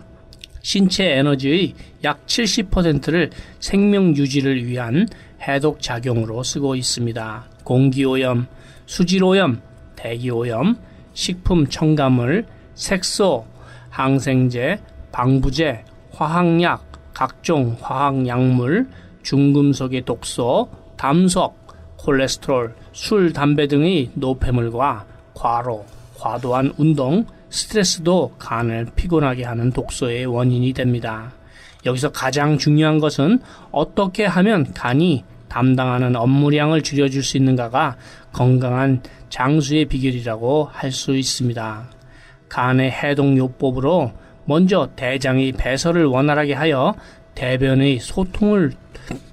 신체 에너지의 약 70%를 생명 유지를 위한 해독 작용으로 쓰고 있습니다. 공기오염, 수질오염, 대기오염, 식품 첨가물, 색소, 항생제, 방부제, 화학약, 각종 화학약물, 중금속의 독소, 담석, 콜레스테롤, 술, 담배 등의 노폐물과 과로, 과도한 운동, 스트레스도 간을 피곤하게 하는 독소의 원인이 됩니다. 여기서 가장 중요한 것은 어떻게 하면 간이 담당하는 업무량을 줄여줄 수 있는가가 건강한 장수의 비결이라고 할 수 있습니다. 간의 해독요법으로 먼저 대장의 배설을 원활하게 하여 대변의 소통을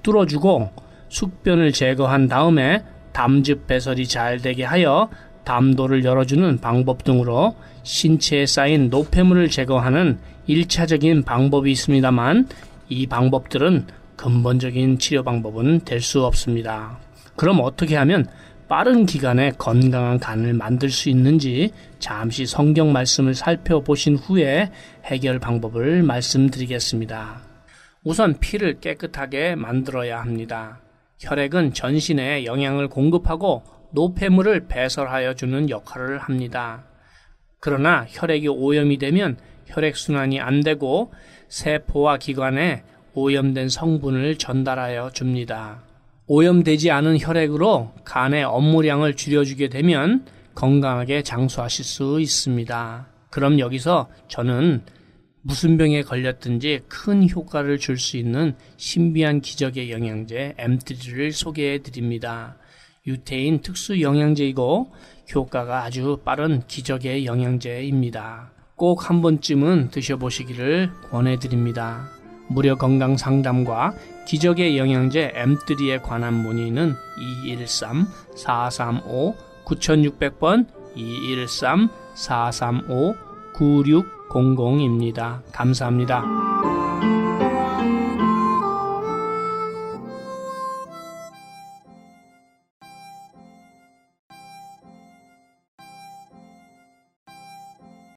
뚫어주고 숙변을 제거한 다음에 담즙 배설이 잘 되게 하여 담도를 열어주는 방법 등으로 신체에 쌓인 노폐물을 제거하는 1차적인 방법이 있습니다만, 이 방법들은 근본적인 치료 방법은 될 수 없습니다. 그럼 어떻게 하면 빠른 기간에 건강한 간을 만들 수 있는지 잠시 성경 말씀을 살펴보신 후에 해결 방법을 말씀드리겠습니다. 우선 피를 깨끗하게 만들어야 합니다. 혈액은 전신에 영양을 공급하고 노폐물을 배설하여 주는 역할을 합니다. 그러나 혈액이 오염이 되면 혈액순환이 안 되고 세포와 기관에 오염된 성분을 전달하여 줍니다. 오염되지 않은 혈액으로 간의 업무량을 줄여주게 되면 건강하게 장수하실 수 있습니다. 그럼 여기서 저는 무슨 병에 걸렸든지 큰 효과를 줄 수 있는 신비한 기적의 영양제 M3를 소개해 드립니다. 유태인 특수 영양제이고 효과가 아주 빠른 기적의 영양제입니다. 꼭 한 번쯤은 드셔보시기를 권해드립니다. 무료 건강 상담과 기적의 영양제 M3에 관한 문의는 213-435-9600번 213-435-9600입니다. 감사합니다.